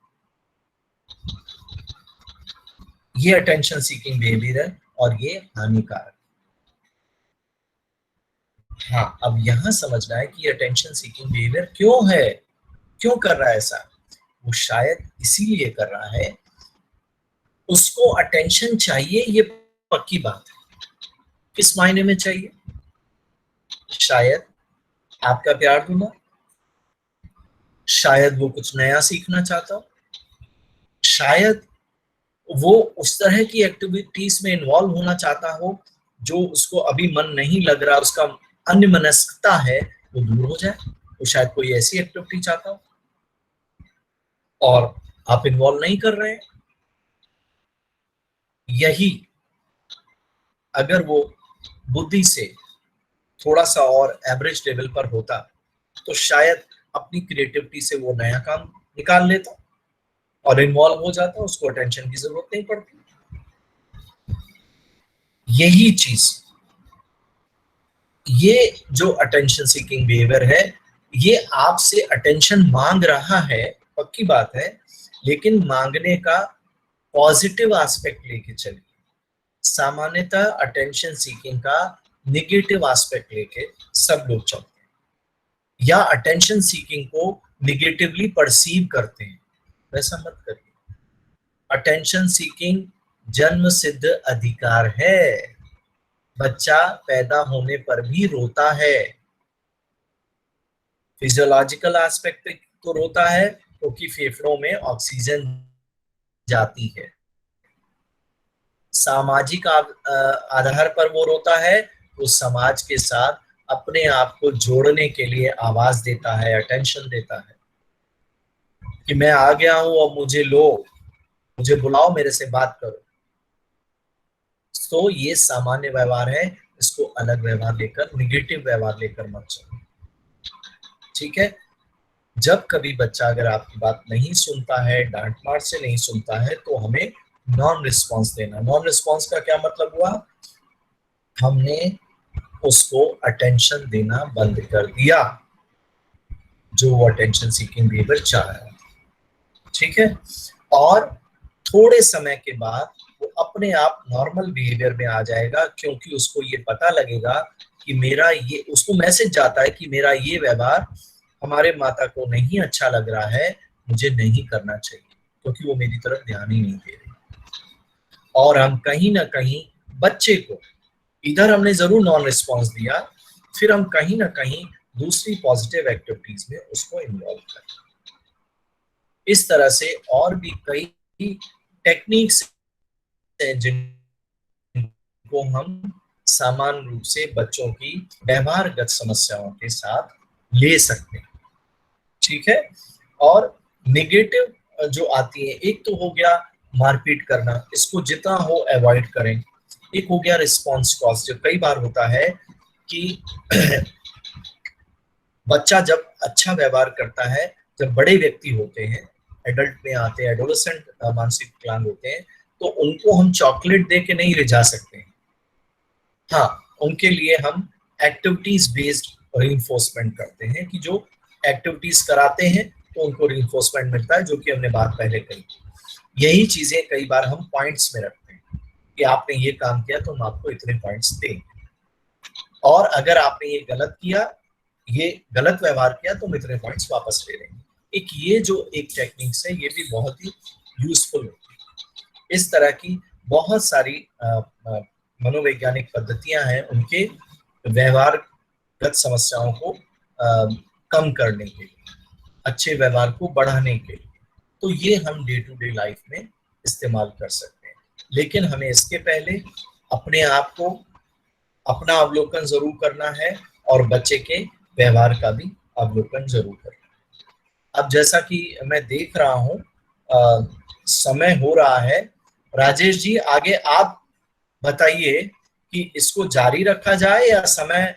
Speaker 3: ये अटेंशन सीकिंग बिहेवियर है और ये हानिकारक। हाँ, अब यहां समझना है कि अटेंशन सीकिंग बिहेवियर क्यों है, क्यों कर रहा है ऐसा। वो शायद इसीलिए कर रहा है, उसको अटेंशन चाहिए, ये पक्की बात है। किस मायने में चाहिए? शायद आपका प्यार दूंगा, शायद वो कुछ नया सीखना चाहता हो, शायद वो उस तरह की एक्टिविटीज में इन्वॉल्व होना चाहता हो जो उसको अभी मन नहीं लग रहा, उसका अन्यमनस्कता है वो दूर हो जाए। वो शायद कोई ऐसी एक्टिविटी चाहता हो और आप इन्वॉल्व नहीं कर रहे हैं। यही अगर वो बुद्धि से थोड़ा सा और एवरेज लेवल पर होता तो शायद अपनी क्रिएटिविटी से वो नया काम निकाल लेता और इन्वॉल्व हो जाता, उसको अटेंशन की जरूरत नहीं पड़ती। यही चीज, ये जो अटेंशन सीकिंग बिहेवियर है, ये आपसे अटेंशन मांग रहा है, पक्की बात है, लेकिन मांगने का पॉजिटिव एस्पेक्ट लेके चलिए। सामान्यतः अटेंशन सीकिंग का निगेटिव एस्पेक्ट लेके सब लोग चलते हैं या अटेंशन सीकिंग को निगेटिवली परसीव करते हैं। वैसा मत करिए। अटेंशन सीकिंग जन्म सिद्ध अधिकार है। बच्चा पैदा होने पर भी रोता है। फिजियोलॉजिकल एस्पेक्ट पे तो रोता है क्योंकि फेफड़ों में ऑक्सीजन जाती है। सामाजिक आधार पर वो रोता है, वो समाज के साथ अपने आप को जोड़ने के लिए आवाज देता है, अटेंशन देता है कि मैं आ गया हूं, अब मुझे लो, मुझे बुलाओ, मेरे से बात करो। तो ये सामान्य व्यवहार है, इसको अलग व्यवहार लेकर, निगेटिव व्यवहार लेकर मत चलो। ठीक है? जब कभी बच्चा अगर आपकी बात नहीं सुनता है, डांट मार से नहीं सुनता है, तो हमें नॉन रिस्पॉन्स देना। नॉन रिस्पॉन्स का क्या मतलब हुआ? हमने उसको अटेंशन देना बंद कर दिया जो वो अटेंशन सीकिंग बिहेवियर चाह रहा है। ठीक है? और थोड़े समय के बाद वो अपने आप नॉर्मल बिहेवियर में आ जाएगा, क्योंकि उसको ये पता लगेगा कि मेरा ये, उसको मैसेज जाता है कि मेरा ये व्यवहार हमारे माता को नहीं अच्छा लग रहा है, मुझे नहीं करना चाहिए, क्योंकि वो मेरी तरफ ध्यान ही नहीं दे रही। और हम कहीं ना कहीं बच्चे को, इधर हमने जरूर नॉन रिस्पॉन्स दिया, फिर हम कहीं ना कहीं दूसरी पॉजिटिव एक्टिविटीज में उसको इन्वॉल्व करें। इस तरह से और भी कई टेक्निक्स हैं जिनको हम सामान्य रूप से बच्चों की व्यवहारगत समस्याओं के साथ ले सकते हैं। ठीक है? और नेगेटिव जो आती है, एक तो हो गया मारपीट करना, इसको जितना हो अवॉइड करें। एक हो गया रिस्पॉन्स कॉस्ट, जो कई बार होता है कि बच्चा जब अच्छा व्यवहार करता है, जब बड़े व्यक्ति होते हैं, एडल्ट में आते हैं, एडोलेसेंट मानसिक विकलांग होते हैं, तो उनको हम चॉकलेट दे के नहीं रिझा सकते हैं। हाँ, उनके लिए हम एक्टिविटीज बेस्ड रीइंफोर्समेंट करते हैं कि जो एक्टिविटीज कराते हैं तो उनको रीइंफोर्समेंट मिलता है, जो कि हमने बात पहले कही। यही चीजें कई बार हम पॉइंट्स में रखते हैं कि आपने ये काम किया तो हम आपको इतने पॉइंट्स देंगे, और अगर आपने ये गलत किया, ये गलत व्यवहार किया, तो हम इतने पॉइंट्स वापस ले लेंगे। ये जो एक टेक्निक्स है, ये भी बहुत ही यूजफुल होती है। इस तरह की बहुत सारी मनोवैज्ञानिक पद्धतियां हैं, उनके व्यवहारगत समस्याओं को कम करने के लिए, अच्छे व्यवहार को बढ़ाने के लिए। तो ये हम डे टू डे लाइफ में इस्तेमाल कर सकते हैं, लेकिन हमें इसके पहले अपने आप को, अपना अवलोकन जरूर करना है और बच्चे के व्यवहार का भी अवलोकन जरूर करना है। अब जैसा कि मैं देख रहा हूं समय हो रहा है, राजेश जी आगे आप बताइए कि इसको जारी रखा जाए या समय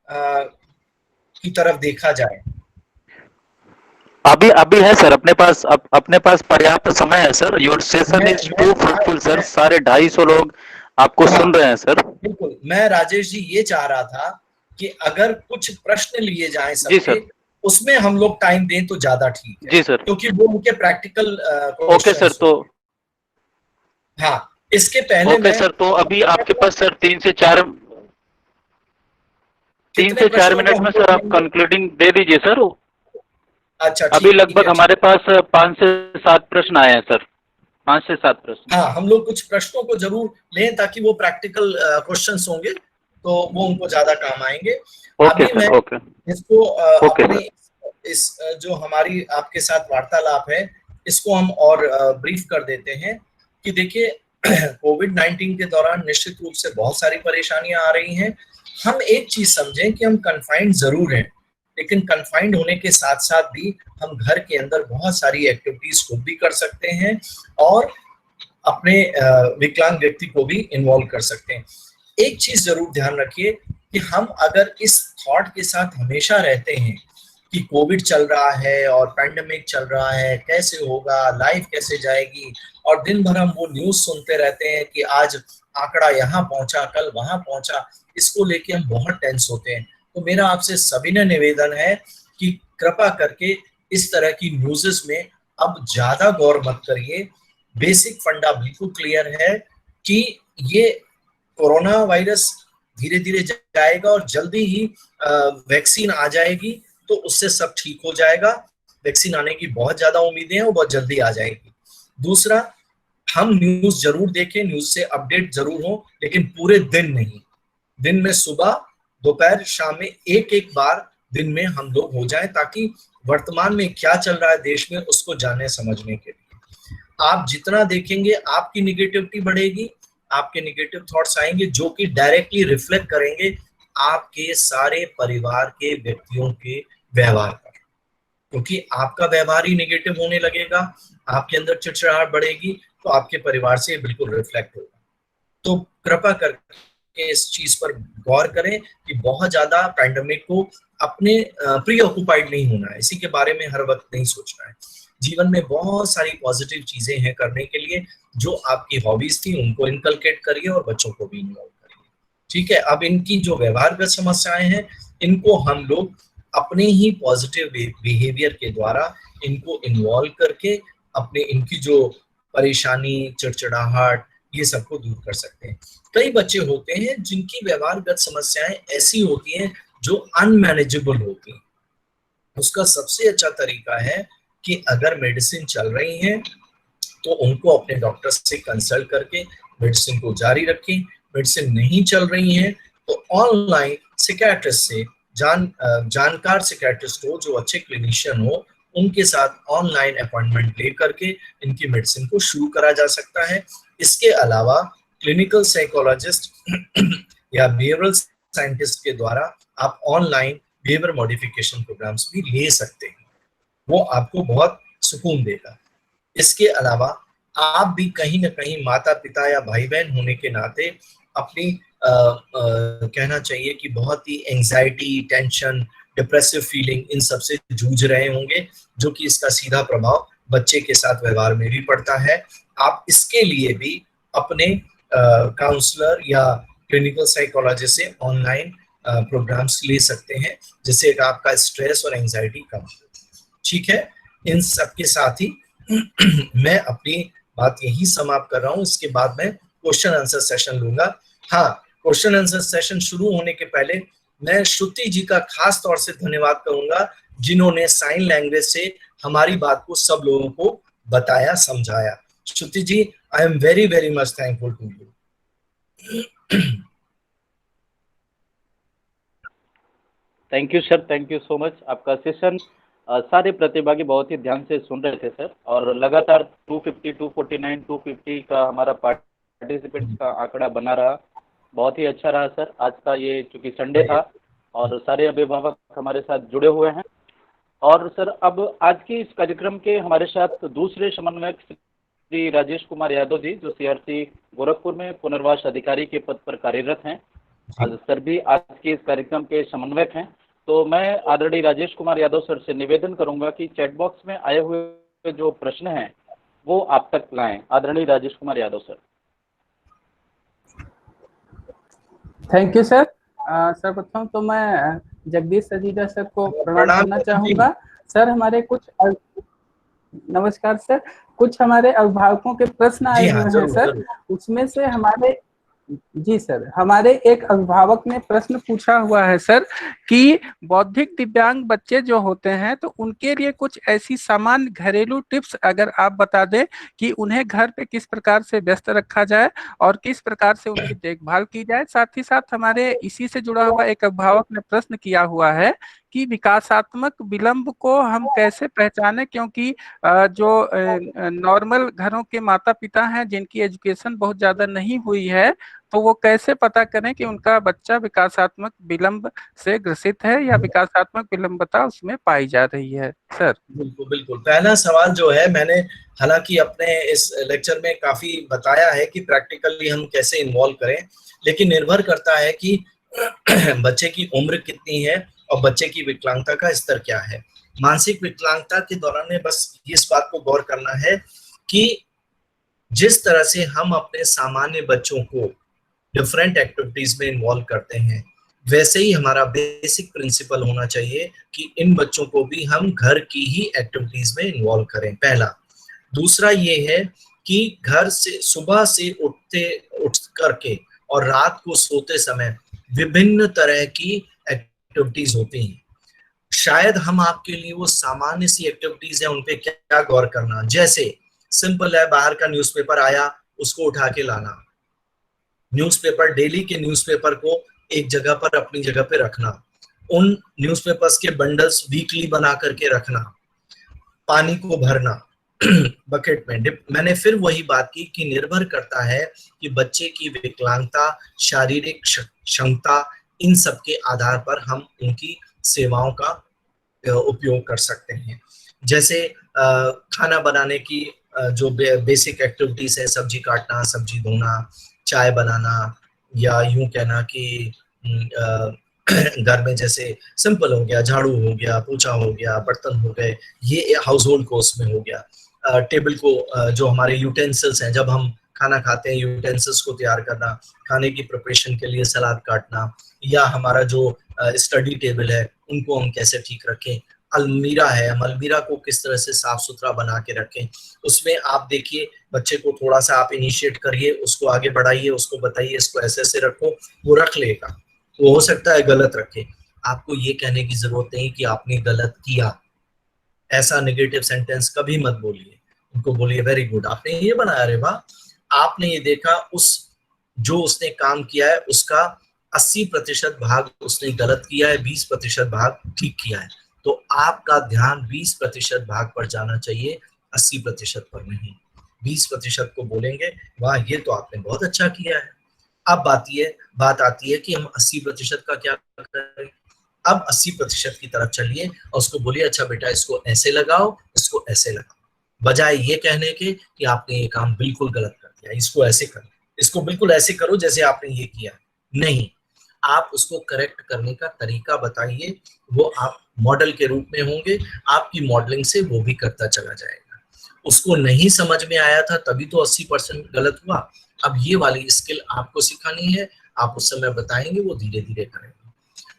Speaker 3: की तरफ देखा जाए।
Speaker 1: अभी अभी है सर, अपने पास पर्याप्त समय है sir. Your session is too fruitful sir. सारे 250 लोग आपको सुन रहे हैं सर।
Speaker 3: बिल्कुल, मैं राजेश जी ये चाह रहा था कि अगर कुछ प्रश्न लिए जाएं
Speaker 1: जी
Speaker 3: सबके,
Speaker 1: सर,
Speaker 3: उसमें हम लोग टाइम दें तो ज्यादा ठीक है,
Speaker 1: जी सर।
Speaker 3: क्योंकि वो उनके प्रैक्टिकल
Speaker 1: ओके सर, तो
Speaker 3: हाँ, इसके पहले
Speaker 1: ओके
Speaker 3: मैं
Speaker 1: सर, तो अभी आपके पास सर 3 से 4
Speaker 3: कितने प्रश्नों को
Speaker 1: मिनट
Speaker 3: हम
Speaker 1: में
Speaker 3: लोग
Speaker 1: सर आप
Speaker 3: लेंगे?
Speaker 1: कंक्लूडिंग दे दीजिए सर।
Speaker 3: अच्छा
Speaker 1: अभी
Speaker 3: ठीक
Speaker 1: लगभग
Speaker 3: है,
Speaker 1: हमारे पास 5 से 7 प्रश्न आए हैं सर। 5 से 7 प्रश्न।
Speaker 3: हाँ, हम लोग कुछ प्रश्नों को जरूर लें ताकि वो प्रैक्टिकल क्वेश्चंस होंगे तो वो उनको ज्यादा काम आएंगे।
Speaker 1: ओके
Speaker 3: अभी मैं
Speaker 1: सर, ओके।
Speaker 3: इसको
Speaker 1: ओके
Speaker 3: अपने
Speaker 1: सर।
Speaker 3: इस जो हमारी आपके साथ वार्तालाप है, इसको हम और ब्रीफ कर देते हैं कि देखिए कोविड-19 के दौरान निश्चित रूप से बहुत सारी परेशानियां आ रही हैं। हम एक चीज समझें कि हम कन्फाइंड जरूर हैं, लेकिन कन्फाइंड होने के साथ साथ भी हम घर के अंदर बहुत सारी एक्टिविटीज खुद भी कर सकते हैं और अपने विकलांग व्यक्ति को भी इन्वॉल्व कर सकते हैं। एक चीज जरूर ध्यान रखिए कि हम अगर इस थॉट के साथ हमेशा रहते हैं कि कोविड चल रहा है और पैंडेमिक चल रहा है, कैसे होगा, लाइफ कैसे जाएगी, और दिन भर हम वो न्यूज सुनते रहते हैं कि आज आंकड़ा यहाँ पहुंचा, कल वहां पहुंचा, इसको लेके हम बहुत टेंस होते हैं। तो मेरा आपसे सविनय निवेदन है कि कृपा करके इस तरह की न्यूज़ेस में अब ज्यादा गौर मत करिए। बेसिक फंडा बिल्कुल क्लियर है कि ये कोरोना वायरस धीरे धीरे जाएगा और जल्दी ही वैक्सीन आ जाएगी, तो उससे सब ठीक हो जाएगा। वैक्सीन आने की बहुत ज्यादा उम्मीदें हैं, वो बहुत जल्दी आ जाएगी। दूसरा, हम न्यूज जरूर देखें, न्यूज से अपडेट जरूर हो, लेकिन पूरे दिन नहीं। दिन में सुबह, दोपहर, शाम में एक एक बार दिन में हम लोग हो जाए, ताकि वर्तमान में क्या चल रहा है देश में उसको जानने समझने के लिए आप जितना देखेंगे आपकी निगेटिविटी बढ़ेगी, आपके निगेटिव थॉट्स आएंगे जो कि डायरेक्टली रिफ्लेक्ट करेंगे आपके सारे परिवार के व्यक्तियों के व्यवहार पर, क्योंकि आपका व्यवहार ही निगेटिव होने लगेगा, आपके अंदर चिड़चिड़ाहट बढ़ेगी, तो आपके परिवार से बिल्कुल रिफ्लेक्ट होगा। तो कृपा करके इस चीज पर गौर करें कि बहुत ज्यादा पैंडेमिक को अपने प्री ऑक्युपाइड नहीं होना है, इसी के बारे में हर वक्त नहीं सोचना है। जीवन में बहुत सारी पॉजिटिव चीजें हैं करने के लिए, जो आपकी हॉबीज थी उनको इनकलकेट करिए और बच्चों को भी इन्वॉल्व करिए। ठीक है, अब इनकी जो व्यवहारगत समस्याएं हैं, इनको हम लोग अपने ही पॉजिटिव बिहेवियर के द्वारा इनको इन्वॉल्व करके अपने इनकी जो परेशानी, चिड़चिड़ाहट, ये सबको दूर कर सकते हैं। कई बच्चे होते हैं जिनकी व्यवहारगत समस्याएं ऐसी होती हैं जो अनमैनेजेबल होती हैं। उसका सबसे अच्छा तरीका है कि अगर मेडिसिन चल रही है तो उनको अपने डॉक्टर से कंसल्ट करके मेडिसिन को जारी रखें। मेडिसिन नहीं चल रही है तो ऑनलाइन सिकैट्रिस्ट से जानकार सिकैट्रिस्ट हो, जो अच्छे क्लिनिशियन हो, उनके साथ ऑनलाइन अपॉइंटमेंट ले करके इनकी मेडिसिन को शुरू करा जा सकता है। इसके अलावा क्लिनिकल साइकोलॉजिस्ट या बिहेवियरल साइंटिस्ट के द्वारा आप ऑनलाइन बिहेवियर मॉडिफिकेशन प्रोग्राम्स भी ले सकते हैं, वो आपको बहुत सुकून देगा। इसके अलावा आप भी कहीं ना कहीं माता पिता या भाई बहन होने के नाते अपनी कहना चाहिए कि बहुत ही एंजाइटी, टेंशन, डिप्रेसिव फीलिंग, इन सब से जूझ रहे होंगे, जो कि इसका सीधा प्रभाव बच्चे के साथ व्यवहार में भी पड़ता है। आप इसके लिए भी अपने काउंसलर या क्लिनिकल साइकोलॉजिस्ट से ऑनलाइन प्रोग्राम्स ले सकते हैं, जिससे आपका स्ट्रेस और एंजाइटी कम हो। ठीक है, इन सब के साथ ही मैं अपनी बात यही समाप्त कर रहा हूं। इसके बाद मैं क्वेश्चन आंसर सेशन लूंगा। हाँ, क्वेश्चन आंसर सेशन शुरू होने के पहले मैं श्रुति जी का खास तौर से धन्यवाद करूंगा, जिन्होंने साइन लैंग्वेज से हमारी बात को सब लोगों को बताया, समझाया। Shruti ji, I am very very much thankful to you.
Speaker 1: Thank you sir, thank you so much. आपका सेशन सारे प्रतिभागी बहुत ही ध्यान से सुन रहे थे सर, और लगातार 250, 249, 250 का हमारा पार्टिसिपेंट्स का आंकड़ा बना रहा। बहुत ही अच्छा रहा सर। आज का ये चूंकि संडे था और सारे अभिभावक हमारे साथ जुड़े हुए हैं। और सर अब आज के इस कार्यक्रम के हमारे साथ दूसरे समन्वयक श्री राजेश कुमार यादव जी, जो सीआरसी गोरखपुर में पुनर्वास अधिकारी के पद पर कार्यरत हैं। आज सर भी आज के इस कार्यक्रम के समन्वयक हैं। तो मैं आदरणीय राजेश कुमार यादव सर से निवेदन करूंगा कि चैट बॉक्स में आए हुए जो प्रश्न हैं वो आप तक लाएं। आदरणीय Rajesh Kumar Yadav sir.
Speaker 4: Thank you sir. सर्वप्रथम तो मैं जगदीश सजीजा सर को प्रणाम करना चाहूंगा। सर हमारे कुछ नमस्कार सर, कुछ हमारे अभिभावकों के प्रश्न आए हुए हैं सर, उसमें से हमारे जी सर, हमारे एक अभिभावक ने प्रश्न पूछा हुआ है सर कि बौद्धिक दिव्यांग बच्चे जो होते हैं तो उनके लिए कुछ ऐसी सामान्य घरेलू टिप्स अगर आप बता दें कि उन्हें घर पे किस प्रकार से व्यस्त रखा जाए और किस प्रकार से उनकी देखभाल की जाए। साथ ही साथ हमारे इसी से जुड़ा हुआ एक अभिभावक ने प्रश्न किया हुआ है कि विकासात्मक विलंब को हम कैसे पहचाने, क्योंकि जो नॉर्मल घरों के माता पिता हैं जिनकी एजुकेशन बहुत ज्यादा नहीं हुई है, तो वो कैसे पता करें कि उनका बच्चा विकासात्मक विलंब से ग्रसित है या विकासात्मक विलंबता उसमें पाई जा रही है। सर
Speaker 3: बिल्कुल बिल्कुल। पहला सवाल जो है, मैंने हालांकि अपने इस लेक्चर में काफी बताया है कि प्रैक्टिकली हम कैसे इन्वॉल्व करें, लेकिन निर्भर करता है कि बच्चे की उम्र कितनी है और बच्चे की विकलांगता का स्तर क्या है। मानसिक विकलांगता के दौरान में बस इस बात को गौर करना है कि जिस तरह से हम अपने सामान्य बच्चों को डिफरेंट एक्टिविटीज में इन्वॉल्व करते हैं, वैसे ही हमारा बेसिक प्रिंसिपल होना चाहिए कि इन बच्चों को भी हम घर की ही एक्टिविटीज में इन्वॉल्व करें, पहला। दूसरा ये है कि घर से सुबह से उठ करके और रात को सोते समय विभिन्न तरह की एक्टिविटीज होती हैं। शायद हम आपके लिए वो सामान्य सी एक्टिविटीज है, उनपे क्या गौर करना। जैसे सिंपल है, बाहर का न्यूज़पेपर आया, उसको उठा के लाना, न्यूज़पेपर, डेली के न्यूज़पेपर को एक जगह पर अपनी जगह पे रखना, उन न्यूज़पेपर्स के बंडल्स वीकली बना करके रखना, पानी को भरना बकेट में। मैंने फिर वही बात की कि निर्भर करता है कि बच्चे की विकलांगता, शारीरिक क्षमता, इन सब के आधार पर हम उनकी सेवाओं का उपयोग कर सकते हैं। जैसे खाना बनाने की जो बेसिक एक्टिविटीज है, सब्जी काटना, सब्जी धोना, चाय बनाना, या यूं कहना कि घर में जैसे सिंपल हो गया, झाड़ू हो गया, पोछा हो गया, बर्तन हो गए, ये हाउस होल्ड कोर्स में हो गया। टेबल को जो हमारे यूटेंसिल्स हैं, जब हम खाना खाते हैं, यूटेंसिल्स को तैयार करना, खाने की प्रिपरेशन के लिए सलाद काटना, या हमारा जो स्टडी टेबल है उनको हम कैसे ठीक रखें। अलमीरा है, हम अलमीरा को किस तरह से साफ सुथरा बना के रखें। उसमें आप देखिए, बच्चे को थोड़ा सा आप इनिशिएट करिए, उसको आगे बढ़ाइए, उसको बताइए इसको ऐसे ऐसे रखो, वो रख लेगा। वो हो सकता है गलत रखे, आपको ये कहने की जरूरत नहीं कि आपने गलत किया। ऐसा नेगेटिव सेंटेंस कभी मत बोलिए, उनको बोलिए वेरी गुड, आपने ये बनाया, अरे वाह, आपने ये देखा, जो उसने काम किया है उसका 80% भाग उसने गलत किया है, 20% भाग ठीक किया है। तो आपका ध्यान 20% भाग पर जाना चाहिए, 80% पर नहीं। 20% को बोलेंगे वाह ये तो आपने बहुत अच्छा किया है। अब बात आती है कि हम 80% का क्या करें। अब 80% की तरफ चलिए और उसको बोलिए अच्छा बेटा इसको ऐसे लगाओ, इसको ऐसे लगाओ, बजाय ये कहने के कि आपने ये काम बिल्कुल गलत कर दिया, इसको ऐसे करो, इसको बिल्कुल ऐसे करो जैसे आपने ये किया। नहीं, आप उसको करेक्ट करने का तरीका बताइए, वो आप मॉडल के रूप में होंगे, आपकी मॉडलिंग से वो भी करता चला जाएगा। उसको नहीं समझ में आया था तभी तो 80% गलत हुआ। अब ये वाली स्किल आपको सिखानी है, आप उस समय बताएंगे, वो धीरे धीरे करेंगे।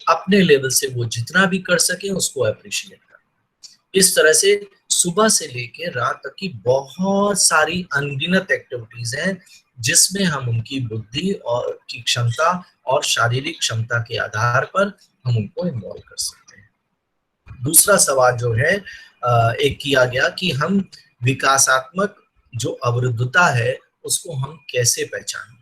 Speaker 3: अपने लेवल से वो जितना भी कर सके उसको अप्रिशिएट करें। इस तरह से सुबह से लेके रात तक की बहुत सारी अनगिनत एक्टिविटीज हैं जिसमें हम उनकी बुद्धि और की क्षमता और शारीरिक क्षमता के आधार पर हम उनको इन्वॉल्व कर सकते हैं। दूसरा सवाल जो है एक किया गया कि हम विकासात्मक जो अवरुद्धता है उसको हम कैसे पहचानें।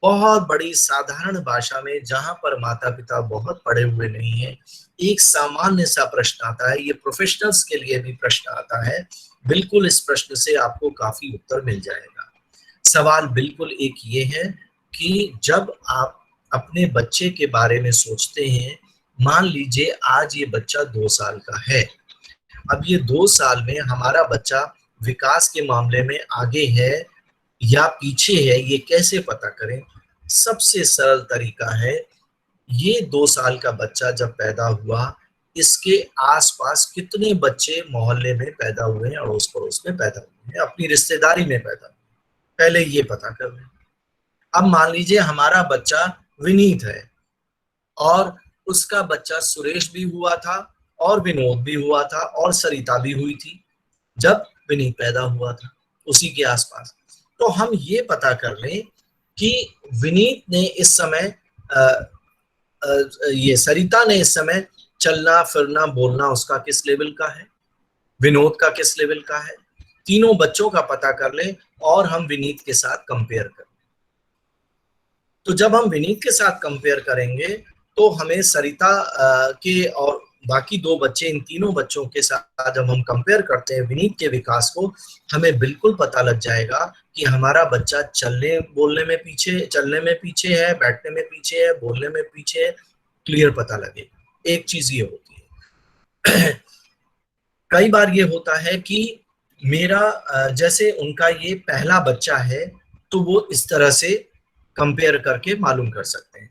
Speaker 3: बहुत बड़ी साधारण भाषा में, जहां पर माता पिता बहुत पढ़े हुए नहीं है, एक सामान्य सा प्रश्न आता है। ये प्रोफेशनल्स के लिए भी प्रश्न आता है। बिल्कुल इस प्रश्न से आपको काफी उत्तर मिल जाएगा। सवाल बिल्कुल एक ये है कि जब आप अपने बच्चे के बारे में सोचते हैं, मान लीजिए आज ये बच्चा 2 साल का है। अब ये 2 साल में हमारा बच्चा विकास के मामले में आगे है या पीछे है, ये कैसे पता करें? सबसे सरल तरीका है, ये 2 साल का बच्चा जब पैदा हुआ, इसके आसपास कितने बच्चे मोहल्ले में पैदा हुए हैं, अड़ोस पड़ोस में पैदा हुए हैं, अपनी रिश्तेदारी में पैदा हुए, पहले ये पता कर लें। अब मान लीजिए हमारा बच्चा विनीत है और उसका बच्चा सुरेश भी हुआ था और विनोद भी हुआ था और सरिता भी हुई थी जब विनीत पैदा हुआ था, उसी के आसपास। तो हम ये पता कर लें कि विनीत ने इस समय ये सरिता ने इस समय चलना फिरना बोलना उसका किस लेवल का है, विनोद का किस लेवल का है, तीनों बच्चों का पता कर लें और हम विनीत के साथ कंपेयर करें। तो जब हम विनीत के साथ कंपेयर करेंगे तो हमें सरिता के और बाकी 2 बच्चे, इन तीनों बच्चों के साथ जब हम कंपेयर करते हैं विनीत के विकास को, हमें बिल्कुल पता लग जाएगा कि हमारा बच्चा चलने में पीछे है, बैठने में पीछे है, बोलने में पीछे है, क्लियर पता लगेगा। एक चीज ये होती है कई बार ये होता है कि मेरा जैसे उनका ये पहला बच्चा है, तो वो इस तरह से कंपेयर करके मालूम कर सकते हैं।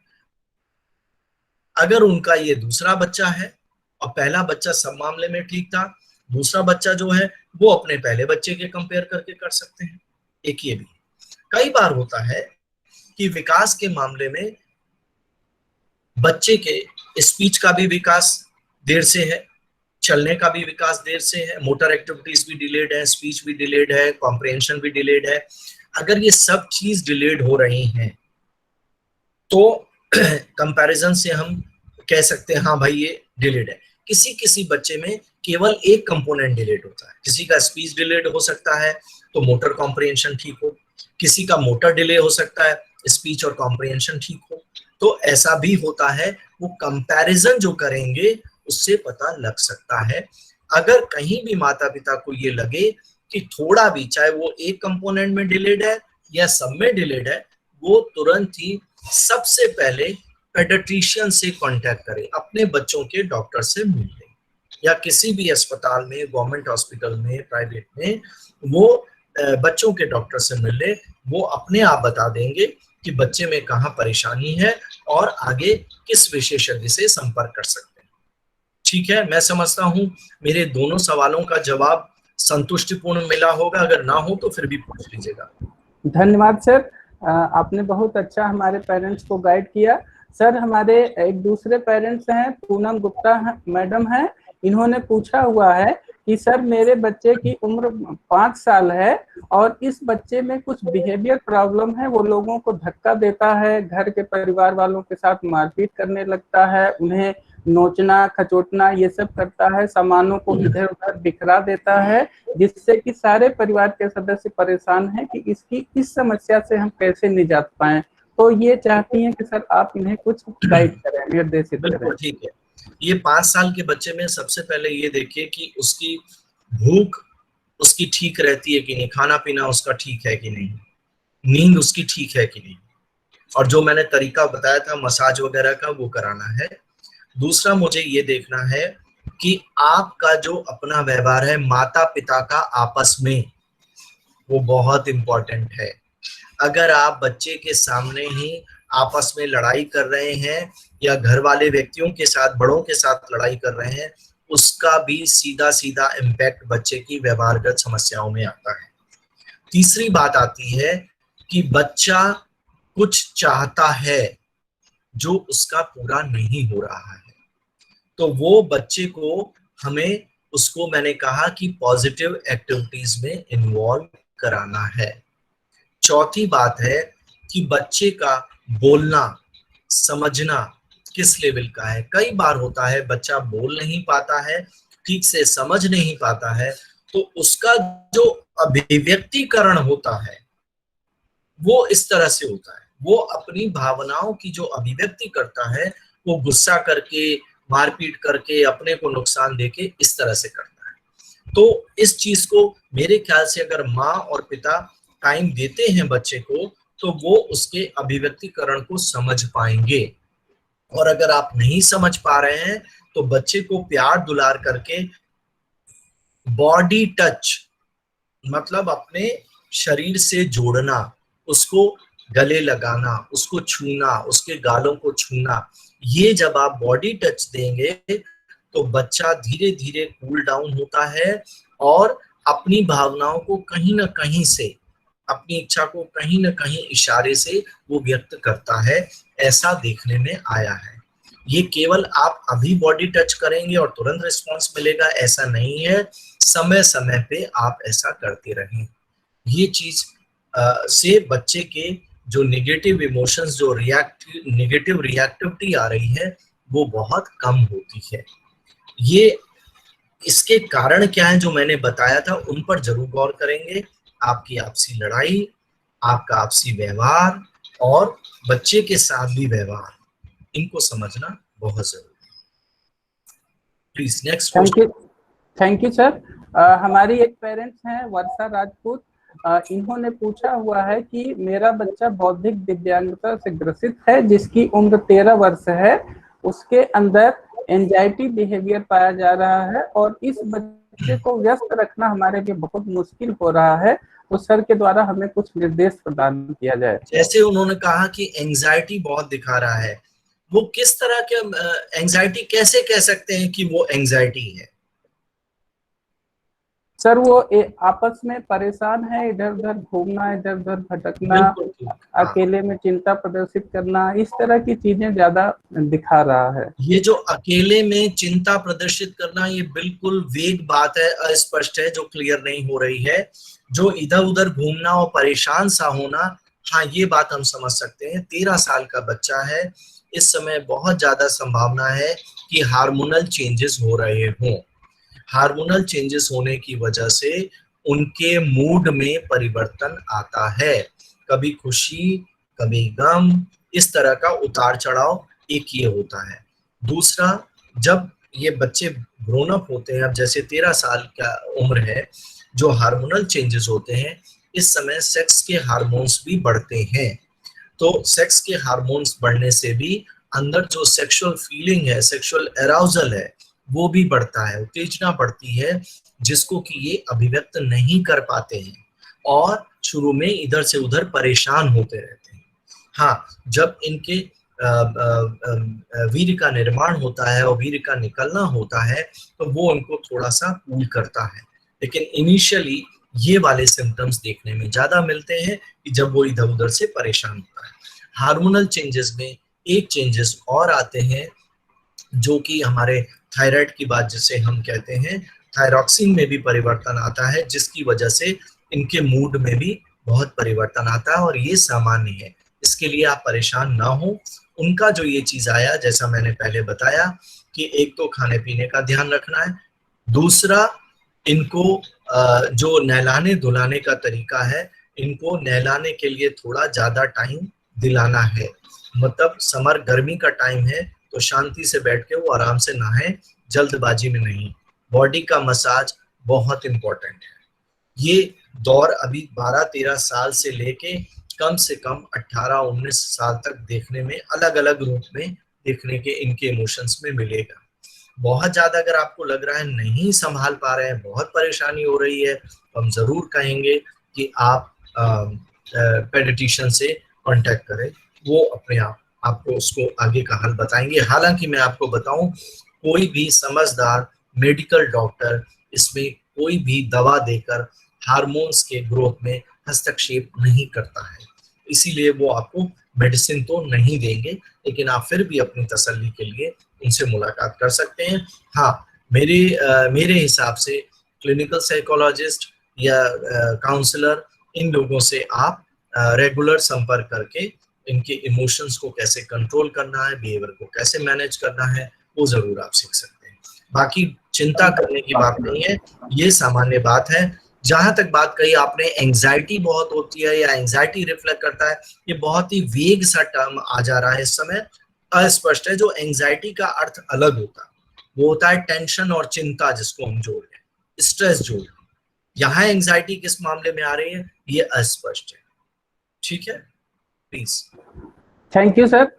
Speaker 3: अगर उनका ये दूसरा बच्चा है और पहला बच्चा सब मामले में ठीक था, दूसरा बच्चा जो है वो अपने पहले बच्चे के कंपेयर करके कर सकते हैं। एक ये भी कई बार होता है कि विकास के मामले में बच्चे के स्पीच का भी विकास देर से है, चलने का भी विकास देर से है, मोटर एक्टिविटीज भी डिलेड है, स्पीच भी डिलेड है, कॉम्प्रिहेंशन भी डिलेड है। अगर ये सब चीज डिलेड हो रही हैं तो कंपैरिजन से हम कह सकते हैं हाँ भाई ये डिलेड है। किसी बच्चे में केवल एक कंपोनेंट डिलेड होता है, किसी का स्पीच डिलेड हो सकता है तो मोटर कॉम्प्रिहेंशन ठीक हो, किसी का मोटर डिले हो सकता है, स्पीच और कॉम्प्रिहेंशन ठीक हो। तो ऐसा भी होता है, वो कंपैरिजन जो करेंगे उससे पता लग सकता है। अगर कहीं भी माता पिता को ये लगे कि थोड़ा भी, चाहे वो एक कंपोनेंट में डिलेड है या सब में डिलेड है, वो तुरंत ही सबसे पहले पेडियाट्रिशियन से कांटेक्ट करें, अपने बच्चों के डॉक्टर से मिल लें या किसी भी अस्पताल में, गवर्नमेंट हॉस्पिटल में, प्राइवेट में, वो बच्चों के डॉक्टर से मिल ले। वो अपने आप बता देंगे कि बच्चे में कहाँ परेशानी है और आगे किस विशेषज्ञ से संपर्क कर सकते हैं। ठीक है, मैं समझता हूँ मेरे दोनों सवालों का जवाब संतुष्टिपूर्ण मिला होगा, अगर ना हो तो फिर भी पूछ लीजिएगा।
Speaker 4: धन्यवाद सर, आपने बहुत अच्छा हमारे पेरेंट्स को गाइड किया। सर हमारे एक दूसरे पेरेंट्स हैं, पूनम गुप्ता मैडम हैं, इन्होंने पूछा हुआ है कि सर मेरे बच्चे की उम्र 5 साल है और इस बच्चे में कुछ बिहेवियर प्रॉब्लम है, वो लोगों को धक्का देता है, घर के परिवार वालों के साथ मारपीट करने लगता है, उन्हें नोचना खचोटना ये सब करता है, सामानों को इधर उधर बिखरा देता है, जिससे कि सारे परिवार के सदस्य परेशान हैं कि इसकी इस समस्या से हम कैसे निजात पाएं। तो ये चाहती हैं कि सर आप इन्हें कुछ गाइड करें, निर्देशित करें।
Speaker 3: ठीक है, ये 5 साल के बच्चे में सबसे पहले ये देखिए कि उसकी भूख उसकी ठीक रहती है कि नहीं, खाना पीना उसका ठीक है कि नहीं, नींद उसकी ठीक है कि नहीं, और जो मैंने तरीका बताया था मसाज वगैरह का वो कराना है। दूसरा मुझे ये देखना है कि आपका जो अपना व्यवहार है माता पिता का आपस में, वो बहुत इंपॉर्टेंट है। अगर आप बच्चे के सामने ही आपस में लड़ाई कर रहे हैं या घर वाले व्यक्तियों के साथ, बड़ों के साथ लड़ाई कर रहे हैं, उसका भी सीधा सीधा इम्पैक्ट बच्चे की व्यवहारगत समस्याओं में आता है। तीसरी बात आती है कि बच्चा कुछ चाहता है जो उसका पूरा नहीं हो रहा है, तो वो बच्चे को हमें उसको, मैंने कहा कि पॉजिटिव एक्टिविटीज में इन्वॉल्व कराना है। चौथी बात है कि बच्चे का बोलना समझना किस लेवल का है। कई बार होता है बच्चा बोल नहीं पाता है, ठीक से समझ नहीं पाता है, तो उसका जो अभिव्यक्तिकरण होता है वो इस तरह से होता है, वो अपनी भावनाओं की जो अभिव्यक्ति करता है वो गुस्सा करके, मारपीट करके, अपने को नुकसान देके इस तरह से करता है। तो इस चीज को मेरे ख्याल से अगर माँ और पिता टाइम देते हैं बच्चे को तो वो उसके अभिव्यक्तिकरण को समझ पाएंगे। और अगर आप नहीं समझ पा रहे हैं तो बच्चे को प्यार दुलार करके बॉडी टच, मतलब अपने शरीर से जोड़ना, उसको गले लगाना, उसको छूना, उसके गालों को छूना, ये जब आप बॉडी टच देंगे तो बच्चा धीरे धीरे कूल डाउन होता है और अपनी भावनाओं को कहीं ना कहीं से, अपनी इच्छा को कहीं ना कहीं इशारे से वो व्यक्त करता है। ऐसा देखने में आया है। ये केवल आप अभी बॉडी टच करेंगे और तुरंत रिस्पॉन्स मिलेगा ऐसा नहीं है, समय समय पे आप ऐसा करते रहें। ये चीज से बच्चे के जो नेगेटिव इमोशंस, जो नेगेटिव रिएक्टिविटी आ रही है वो बहुत कम होती है। ये इसके कारण क्या है जो मैंने बताया था उन पर जरूर गौर करेंगे। आपकी आपसी लड़ाई, आपका आपसी व्यवहार और बच्चे के साथ भी व्यवहार, इनको समझना बहुत जरूरी है। Please next question.
Speaker 4: Thank you sir. हमारी एक पेरेंट्स हैं वर्षा राजपूत, इन्होंने पूछा हुआ है कि मेरा बच्चा बौद्धिक दिव्यांगता से ग्रसित है जिसकी उम्र 13 वर्ष है, उसके अंदर एंजाइटी बिहेवियर पाया जा रहा है और इस बच्चे को व्यस्त रखना हमारे लिए बहुत मुश्किल हो रहा है, तो सर के द्वारा हमें कुछ निर्देश प्रदान किया जाए।
Speaker 3: जैसे उन्होंने कहा कि एंजाइटी बहुत दिखा रहा है, वो किस तरह के एंजाइटी, कैसे कह सकते हैं कि वो एंजाइटी है?
Speaker 4: सर वो आपस में परेशान है, इधर उधर घूमना, इधर उधर भटकना, अकेले में चिंता प्रदर्शित करना, इस तरह की चीजें ज्यादा दिखा रहा है।
Speaker 3: ये जो अकेले में चिंता प्रदर्शित करना, ये बिल्कुल वेग बात है, अस्पष्ट है, जो क्लियर नहीं हो रही है। जो इधर उधर घूमना और परेशान सा होना, हाँ ये बात हम समझ सकते हैं। 13 साल का बच्चा है, इस समय बहुत ज्यादा संभावना है कि हार्मोनल चेंजेस हो रहे हों। हार्मोनल चेंजेस होने की वजह से उनके मूड में परिवर्तन आता है, कभी खुशी कभी गम, इस तरह का उतार चढ़ाव एक ये होता है। दूसरा, जब ये बच्चे ग्रोन अप होते हैं, अब जैसे 13 साल का उम्र है, जो हार्मोनल चेंजेस होते हैं, इस समय सेक्स के हार्मोन्स भी बढ़ते हैं। तो सेक्स के हार्मोन्स बढ़ने से भी अंदर जो सेक्सुअल फीलिंग है, सेक्सुअल एराउजल है, वो भी बढ़ता है, उत्तेजना बढ़ती है, जिसको कि ये अभिव्यक्त नहीं कर पाते हैं और शुरू में इधर से उधर परेशान होते रहते हैं। हाँ, जब इनके वीर्य का निर्माण होता है और वीर्य का निकलना होता है तो वो उनको थोड़ा सा कूल करता है, लेकिन इनिशियली ये वाले सिम्टम्स देखने में ज्यादा मिलते हैं कि जब वो इधर उधर से परेशान होता है। हार्मोनल चेंजेस में एक चेंजेस और आते हैं जो कि हमारे थायराइड की बात जिसे हम कहते हैं, थायरॉक्सिन में भी परिवर्तन आता है, जिसकी वजह से इनके मूड में भी बहुत परिवर्तन आता है और ये सामान्य है, इसके लिए आप परेशान ना हो। उनका जो ये चीज आया, जैसा मैंने पहले बताया कि एक तो खाने पीने का ध्यान रखना है, दूसरा इनको जो नहलाने धुलाने का तरीका है, इनको नहलाने के लिए थोड़ा ज्यादा टाइम दिलाना है। मतलब समर गर्मी का टाइम है तो शांति से बैठ के वो आराम से नहाएं, जल्दबाजी में नहीं। बॉडी का मसाज बहुत इंपॉर्टेंट है। ये दौर अभी 12-13 साल से लेके कम से कम 18-19 साल तक देखने में अलग अलग रूप में देखने के इनके इमोशंस में मिलेगा। बहुत ज्यादा अगर आपको लग रहा है नहीं संभाल पा रहे हैं, बहुत परेशानी हो रही है, तो हम जरूर कहेंगे कि आप पेडिट्रिशियन से कांटेक्ट करें, वो अपने आप आपको उसको आगे का हल बताएंगे। हालांकि मैं आपको बताऊं, कोई भी समझदार मेडिकल डॉक्टर इसमें कोई भी दवा देकर हार्मोन्स के ग्रोथ में हस्तक्षेप नहीं करता है, इसीलिए वो आपको मेडिसिन तो नहीं देंगे, लेकिन आप फिर भी अपनी तसल्ली के लिए उनसे मुलाकात कर सकते हैं। हाँ, मेरे हिसाब से क्लिनिकल साइकोलॉजिस्ट या काउंसलर, इन लोगों से आप रेगुलर संपर्क करके इनके इमोशंस को कैसे कंट्रोल करना है, बिहेवियर को कैसे मैनेज करना है, वो जरूर आप सीख सकते हैं। बाकी चिंता करने की बात नहीं है, ये सामान्य बात है। जहां तक बात कही आपने एंजाइटी बहुत होती है या एंजाइटी रिफ्लेक्ट करता है, ये बहुत ही वेग सा टर्म आ जा रहा है इस समय, अस्पष्ट है। जो एंजाइटी का अर्थ अलग होता है, वो होता है टेंशन और चिंता, जिसको हम जोड़ रहे हैं, स्ट्रेस जोड़ रहे हैं। यहाँ एंजाइटी किस मामले में आ रही है, ये अस्पष्ट है। ठीक है, प्लीज।
Speaker 4: Thank you sir.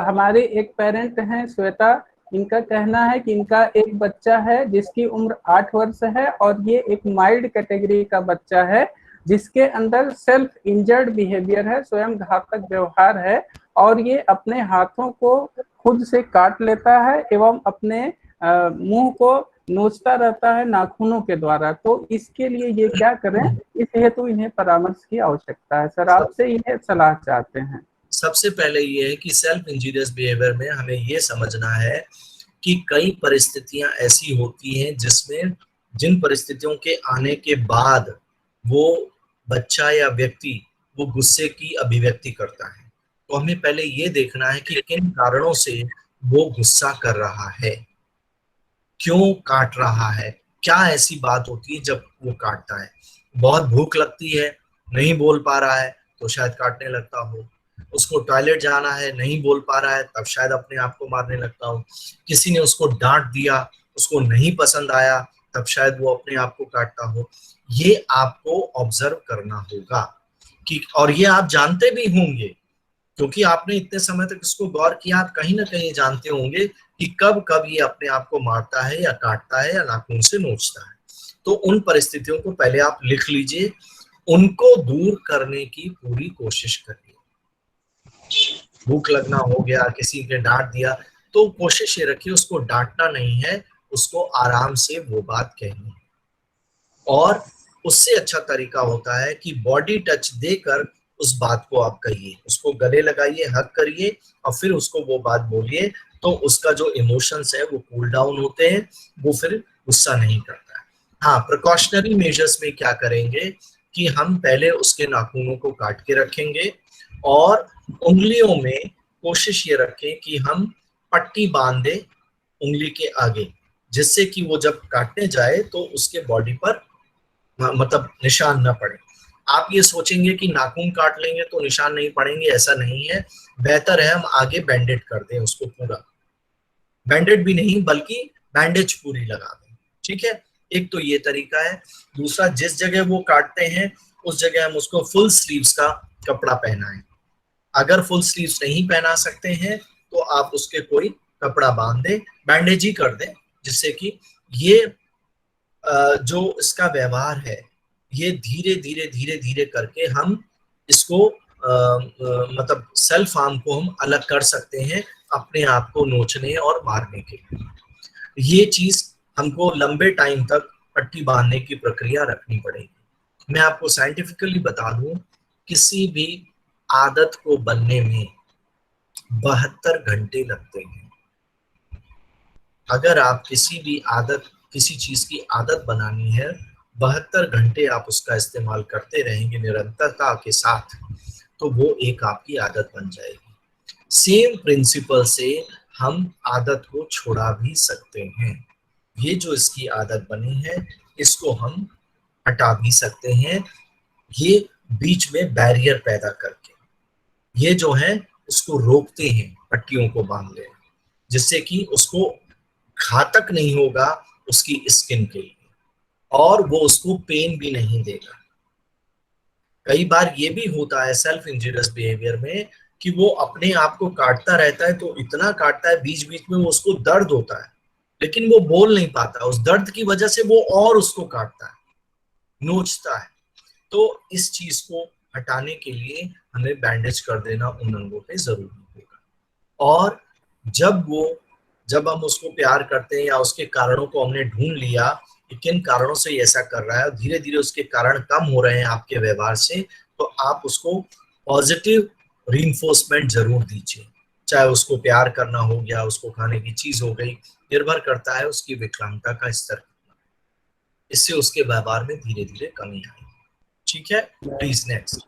Speaker 4: हमारे एक पेरेंट हैं श्वेता, इनका कहना है कि इनका एक बच्चा है जिसकी उम्र 8 वर्ष है और ये एक माइल्ड कैटेगरी का बच्चा है जिसके अंदर सेल्फ इंजर्ड बिहेवियर है, स्वयं घातक व्यवहार है, और ये अपने हाथों को खुद से काट लेता है एवं अपने मुंह को नोचता रहता है नाखूनों के द्वारा। तो इसके लिए ये क्या करें, इस हेतु इन्हें परामर्श की आवश्यकता है। सर आपसे यह सलाह चाहते हैं।
Speaker 3: सबसे पहले ये है कि सेल्फ इंजीनियस बिहेवियर में हमें ये समझना है कि कई परिस्थितियां ऐसी होती हैं जिसमें, जिन परिस्थितियों के आने के बाद वो बच्चा या व्यक्ति वो गुस्से की अभिव्यक्ति करता है। तो हमें पहले ये देखना है कि किन कारणों से वो गुस्सा कर रहा है, क्यों काट रहा है, क्या ऐसी बात होती है जब वो काटता है। बहुत भूख लगती है, नहीं बोल पा रहा है तो शायद काटने लगता हो। उसको टॉयलेट जाना है, नहीं बोल पा रहा है, तब शायद अपने आप को मारने लगता हो। किसी ने उसको डांट दिया, उसको नहीं पसंद आया, तब शायद वो अपने आप को काटता हो। ये आपको ऑब्जर्व करना होगा कि, और ये आप जानते भी होंगे क्योंकि आपने इतने समय तक इसको गौर किया, आप कहीं ना कहीं जानते होंगे कि कब कब ये अपने आप को मारता है या काटता है या नाखून से नोचता है। तो उन परिस्थितियों को पहले आप लिख लीजिए, उनको दूर करने की पूरी कोशिश करिए। भूख लगना हो गया, किसी ने डांट दिया, तो कोशिश ये रखिए उसको डांटना नहीं है, उसको आराम से वो बात कहनी है। और उससे अच्छा तरीका होता है कि बॉडी टच देकर उस बात को आप कहिए, उसको गले लगाइए, हग करिए और फिर उसको वो बात बोलिए। तो उसका जो इमोशंस है वो कूल डाउन होते हैं, वो फिर गुस्सा नहीं करता है। हाँ, प्रिकॉशनरी मेजर्स में क्या करेंगे कि हम पहले उसके नाखूनों को काट के रखेंगे और उंगलियों में कोशिश ये रखें कि हम पट्टी बांध दें उंगली के आगे, जिससे कि वो जब काटने जाए तो उसके बॉडी पर मतलब निशान न पड़े। आप ये सोचेंगे कि नाखून काट लेंगे तो निशान नहीं पड़ेंगे, ऐसा नहीं है। बेहतर है हम आगे बैंडेड कर दें उसको, पूरा बैंडेड भी नहीं बल्कि बैंडेज पूरी लगा दें। ठीक है, एक तो ये तरीका है। दूसरा, जिस जगह वो काटते हैं उस जगह हम उसको फुल स्लीव्स का कपड़ा पहनाएं। अगर फुल स्लीव्स नहीं पहना सकते हैं तो आप उसके कोई कपड़ा बांध दें, बैंडेज ही कर दें, जिससे कि ये जो इसका व्यवहार है ये धीरे धीरे धीरे धीरे करके हम इसको मतलब सेल्फ हार्म को हम अलग कर सकते हैं अपने आप को नोचने और मारने के लिए। ये चीज हमको लंबे टाइम तक पट्टी बांधने की प्रक्रिया रखनी पड़ेगी। मैं आपको साइंटिफिकली बता दूं, किसी भी आदत को बनने में 72 घंटे लगते हैं। अगर आप किसी भी आदत, किसी चीज की आदत बनानी है, 72 घंटे आप उसका इस्तेमाल करते रहेंगे निरंतरता के साथ, तो वो एक आपकी आदत बन जाएगी। सेम प्रिंसिपल से हम आदत को छुड़ा भी सकते हैं। ये जो इसकी आदत बनी है इसको हम हटा भी सकते हैं, ये बीच में बैरियर पैदा करके। ये जो है उसको रोकते हैं पट्टियों को बांध लेना, जिससे कि उसको घातक नहीं होगा उसकी स्किन के लिए और वो उसको पेन भी नहीं देगा। कई बार ये भी होता है सेल्फ इंजीनियस बिहेवियर में कि वो अपने आप को काटता रहता है, तो इतना काटता है बीच बीच में वो उसको दर्द होता है, लेकिन वो बोल नहीं पाता। उस दर्द की वजह से वो और उसको काटता है, नोचता है। तो इस चीज को हटाने के लिए हमें बैंडेज कर देना उन अंगों पे जरूरी होगा। और जब हम उसको प्यार करते हैं या उसके कारणों को हमने ढूंढ लिया कि किन कारणों से ऐसा कर रहा है और धीरे धीरे उसके कारण कम हो रहे हैं आपके व्यवहार से, तो आप उसको पॉजिटिव रीइंफोर्समेंट जरूर दीजिए। चाहे उसको प्यार करना हो गया, उसको खाने की चीज हो गई, निर्भर करता है उसकी विकलांगता का स्तर कितना है। इससे उसके व्यवहार में धीरे धीरे कमी आएगी। ठीक है, please next.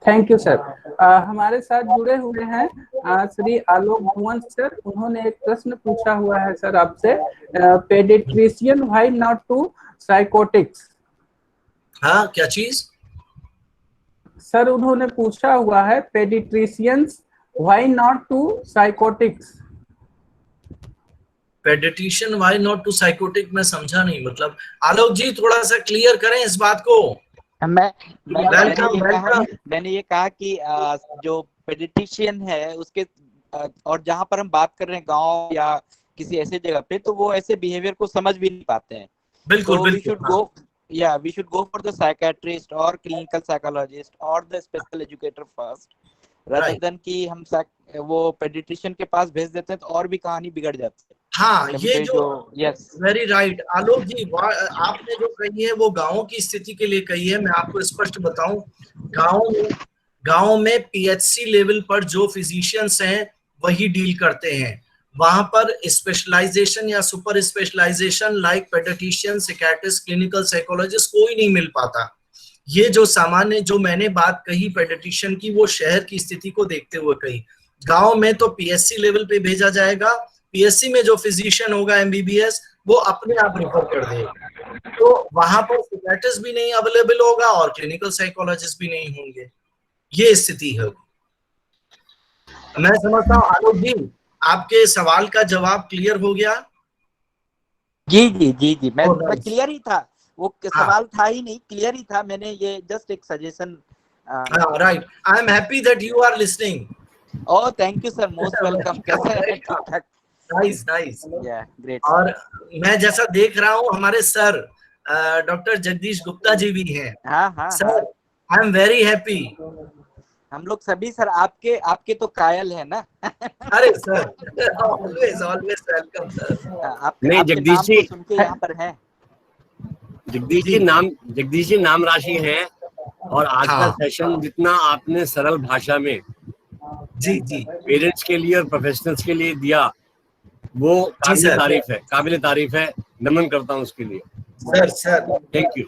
Speaker 4: Thank you sir. हमारे साथ जुड़े हुए हैं श्री आलोक भुवन सर। उन्होंने एक प्रश्न पूछा हुआ है सर आपसे, paediatrician why not to psychotics.
Speaker 3: हाँ, क्या चीज?
Speaker 4: सर उन्होंने पूछा हुआ है paediatricians why not to psychotics.
Speaker 3: Paediatrician why not to psychotic, मैं समझा नहीं, मतलब आलोक जी थोड़ा सा क्लियर करें इस बात को।
Speaker 5: मैंने ये कहा कि जो पेडिट्रिशियन है उसके और जहां पर हम बात कर रहे हैं गांव या किसी ऐसे जगह पे, तो वो ऐसे बिहेवियर को समझ भी नहीं पाते हैं।
Speaker 3: बिल्कुल,
Speaker 5: तो
Speaker 3: बिल्कुल,
Speaker 5: we should go for the psychiatrist or clinical psychologist or the special educator first, rather than कि हम वो पेडिट्रिशियन के पास भेज देते हैं तो और भी कहानी बिगड़ जाती है।
Speaker 3: हाँ, ये जो
Speaker 5: यस,
Speaker 3: वेरी राइट आलोक जी, आपने जो कही है वो गाँव की स्थिति के लिए कही है। मैं आपको स्पष्ट बताऊं, गाँव में पीएचसी लेवल पर जो फिजिशियंस हैं वही डील करते हैं। वहां पर स्पेशलाइजेशन या super specialisation like paediatrician, psychiatrist, clinical psychologist कोई नहीं मिल पाता। ये जो सामान्य जो मैंने बात कही पेडियाट्रिशियन की, वो शहर की स्थिति को देखते हुए कही। गांव में तो पीएससी लेवल पे भेजा जाएगा, पीएससी में जो फिजिशियन होगा एमबीबीएस वो अपने आप रेफर कर देगा, तो वहां पर साइकियाट्रिस्ट भी नहीं अवेलेबल होगा और क्लिनिकल साइकोलॉजिस्ट भी नहीं होंगे। ये स्थिति है। मैं समझता हूँ आलोक जी आपके सवाल का जवाब क्लियर हो गया।
Speaker 5: जी जी जी जी, मैं क्लियर ही था, वो सवाल था ही नहीं, क्लियर ही था। मैंने ये जस्ट एक suggestion.
Speaker 3: Right, I am happy that you are listening.
Speaker 5: Oh thank you sir, most welcome. कैसे हैं? ठीक-ठाक।
Speaker 3: Nice nice,
Speaker 5: yeah great.
Speaker 3: और मैं जैसा देख रहा हूँ हमारे सर डॉक्टर जगदीश गुप्ता जी भी हैं।
Speaker 5: हाँ हाँ
Speaker 3: sir, I am very happy.
Speaker 5: हम लोग सभी सर आपके तो कायल है ना।
Speaker 3: अरे sir, always always welcome sir.
Speaker 6: नहीं, जगदीश जी
Speaker 5: सुन के यहाँ पर हैं।
Speaker 6: जगदीश जी नाम राशि है, और आज का सेशन जितना आपने सरल भाषा में
Speaker 3: जी जी
Speaker 6: पेरेंट्स के लिए और प्रोफेशनल्स के लिए दिया, वो काबिल तारीफ है। नमन करता हूँ उसके लिए
Speaker 3: sir.
Speaker 6: Thank you.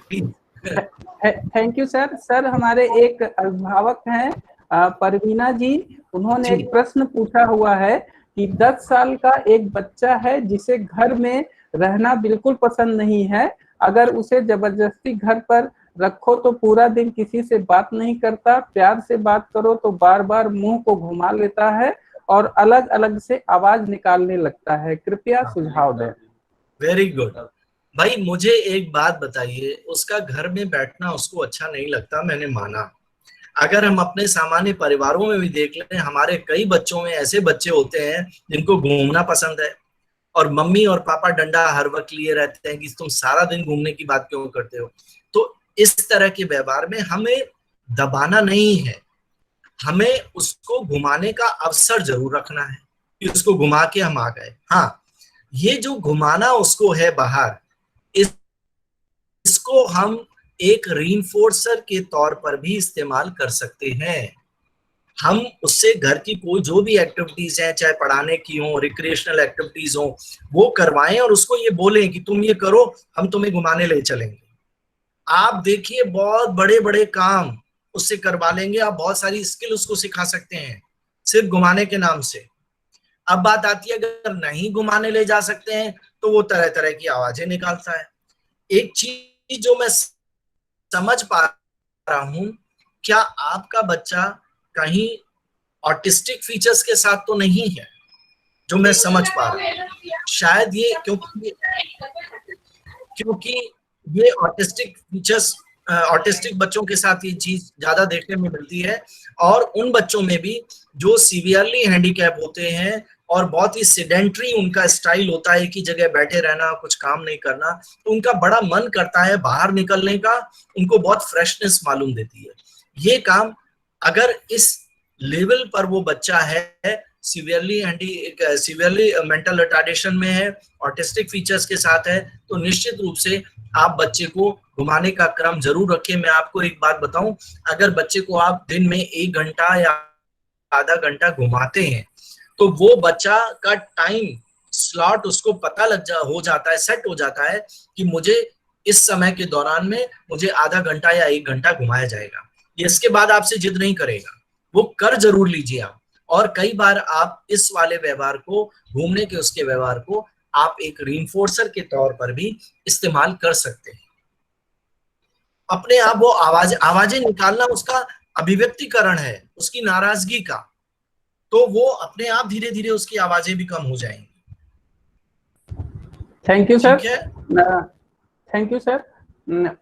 Speaker 4: Thank you sir. Sir हमारे एक अभिभावक हैं परवीना जी, उन्होंने एक प्रश्न पूछा हुआ है कि 10 साल का एक बच्चा है जिसे घर में रहना बिल्कुल पसंद नहीं है, अगर उसे जबरदस्ती घर पर रखो तो पूरा दिन किसी से बात नहीं करता, प्यार से बात करो तो बार बार मुंह को घुमा लेता है और अलग अलग से आवाज निकालने लगता है, कृपया सुझाव दें।
Speaker 3: वेरी गुड भाई, मुझे एक बात बताइए, उसका घर में बैठना उसको अच्छा नहीं लगता, मैंने माना। अगर हम अपने सामान्य परिवारों में भी देख लें, हमारे कई बच्चों में ऐसे बच्चे होते हैं जिनको घूमना पसंद है और मम्मी और पापा डंडा हर वक्त लिए रहते हैं कि तुम सारा दिन घूमने की बात क्यों करते हो। तो इस तरह के व्यवहार में हमें दबाना नहीं है, हमें उसको घुमाने का अवसर जरूर रखना है कि उसको घुमा के हम आ गए। हाँ, ये जो घुमाना उसको है बाहर, इसको हम एक रीइंफोर्सर के तौर पर भी इस्तेमाल कर सकते हैं। हम उससे घर की कोई जो भी एक्टिविटीज हैं, चाहे पढ़ाने की हो, रिक्रिएशनल एक्टिविटीज हो, वो करवाएं और उसको ये बोलें कि तुम ये करो, हम तुम्हें घुमाने ले चलेंगे। आप देखिए बहुत बड़े बड़े काम उससे करवा लेंगे, आप बहुत सारी स्किल उसको सिखा सकते हैं सिर्फ घुमाने के नाम से। अब बात आती है अगर नहीं घुमाने ले जा सकते हैं तो वो तरह तरह की आवाजें निकालता है। एक चीज जो मैं समझ पा रहा हूं, क्या आपका बच्चा कहीं ऑटिस्टिक फीचर्स के साथ तो नहीं है? जो मैं समझ पा रहा हूं शायद ये क्योंकि ये ऑटिस्टिक फीचर्स, ऑटिस्टिक बच्चों के साथ ये चीज ज्यादा देखने में मिलती है, और उन बच्चों में भी जो सीवियरली हैंडीकैप होते हैं और बहुत ही सेडेंट्री उनका स्टाइल होता है, एक ही जगह बैठे रहना, कुछ काम नहीं करना, तो उनका बड़ा मन करता है बाहर निकलने का, उनको बहुत फ्रेशनेस मालूम देती है। ये काम अगर इस लेवल पर वो बच्चा है, सीवियरली मेंटल रिटार्डेशन में है, ऑटिस्टिक फीचर्स के साथ है, तो निश्चित रूप से आप बच्चे को घुमाने का क्रम जरूर रखें। मैं आपको एक बात बताऊं, अगर बच्चे को आप दिन में 1 घंटा या आधा घंटा घुमाते हैं तो वो बच्चा का टाइम स्लॉट उसको पता हो जाता है, सेट हो जाता है कि मुझे इस समय के दौरान में मुझे आधा घंटा या 1 घंटा घुमाया जाएगा। इसके बाद आपसे जिद नहीं करेगा, वो कर जरूर लीजिए आप। और कई बार आप इस वाले व्यवहार को, घूमने के उसके व्यवहार को आप एक रीइंफोर्सर के तौर पर भी इस्तेमाल कर सकते हैं। अपने आप वो आवाजें निकालना उसका अभिव्यक्तिकरण है उसकी नाराजगी का, तो वो अपने आप धीरे धीरे उसकी आवाजें भी कम हो जाएंगी।
Speaker 4: Thank you sir.
Speaker 3: ठीक है,
Speaker 4: थैंक यू सर।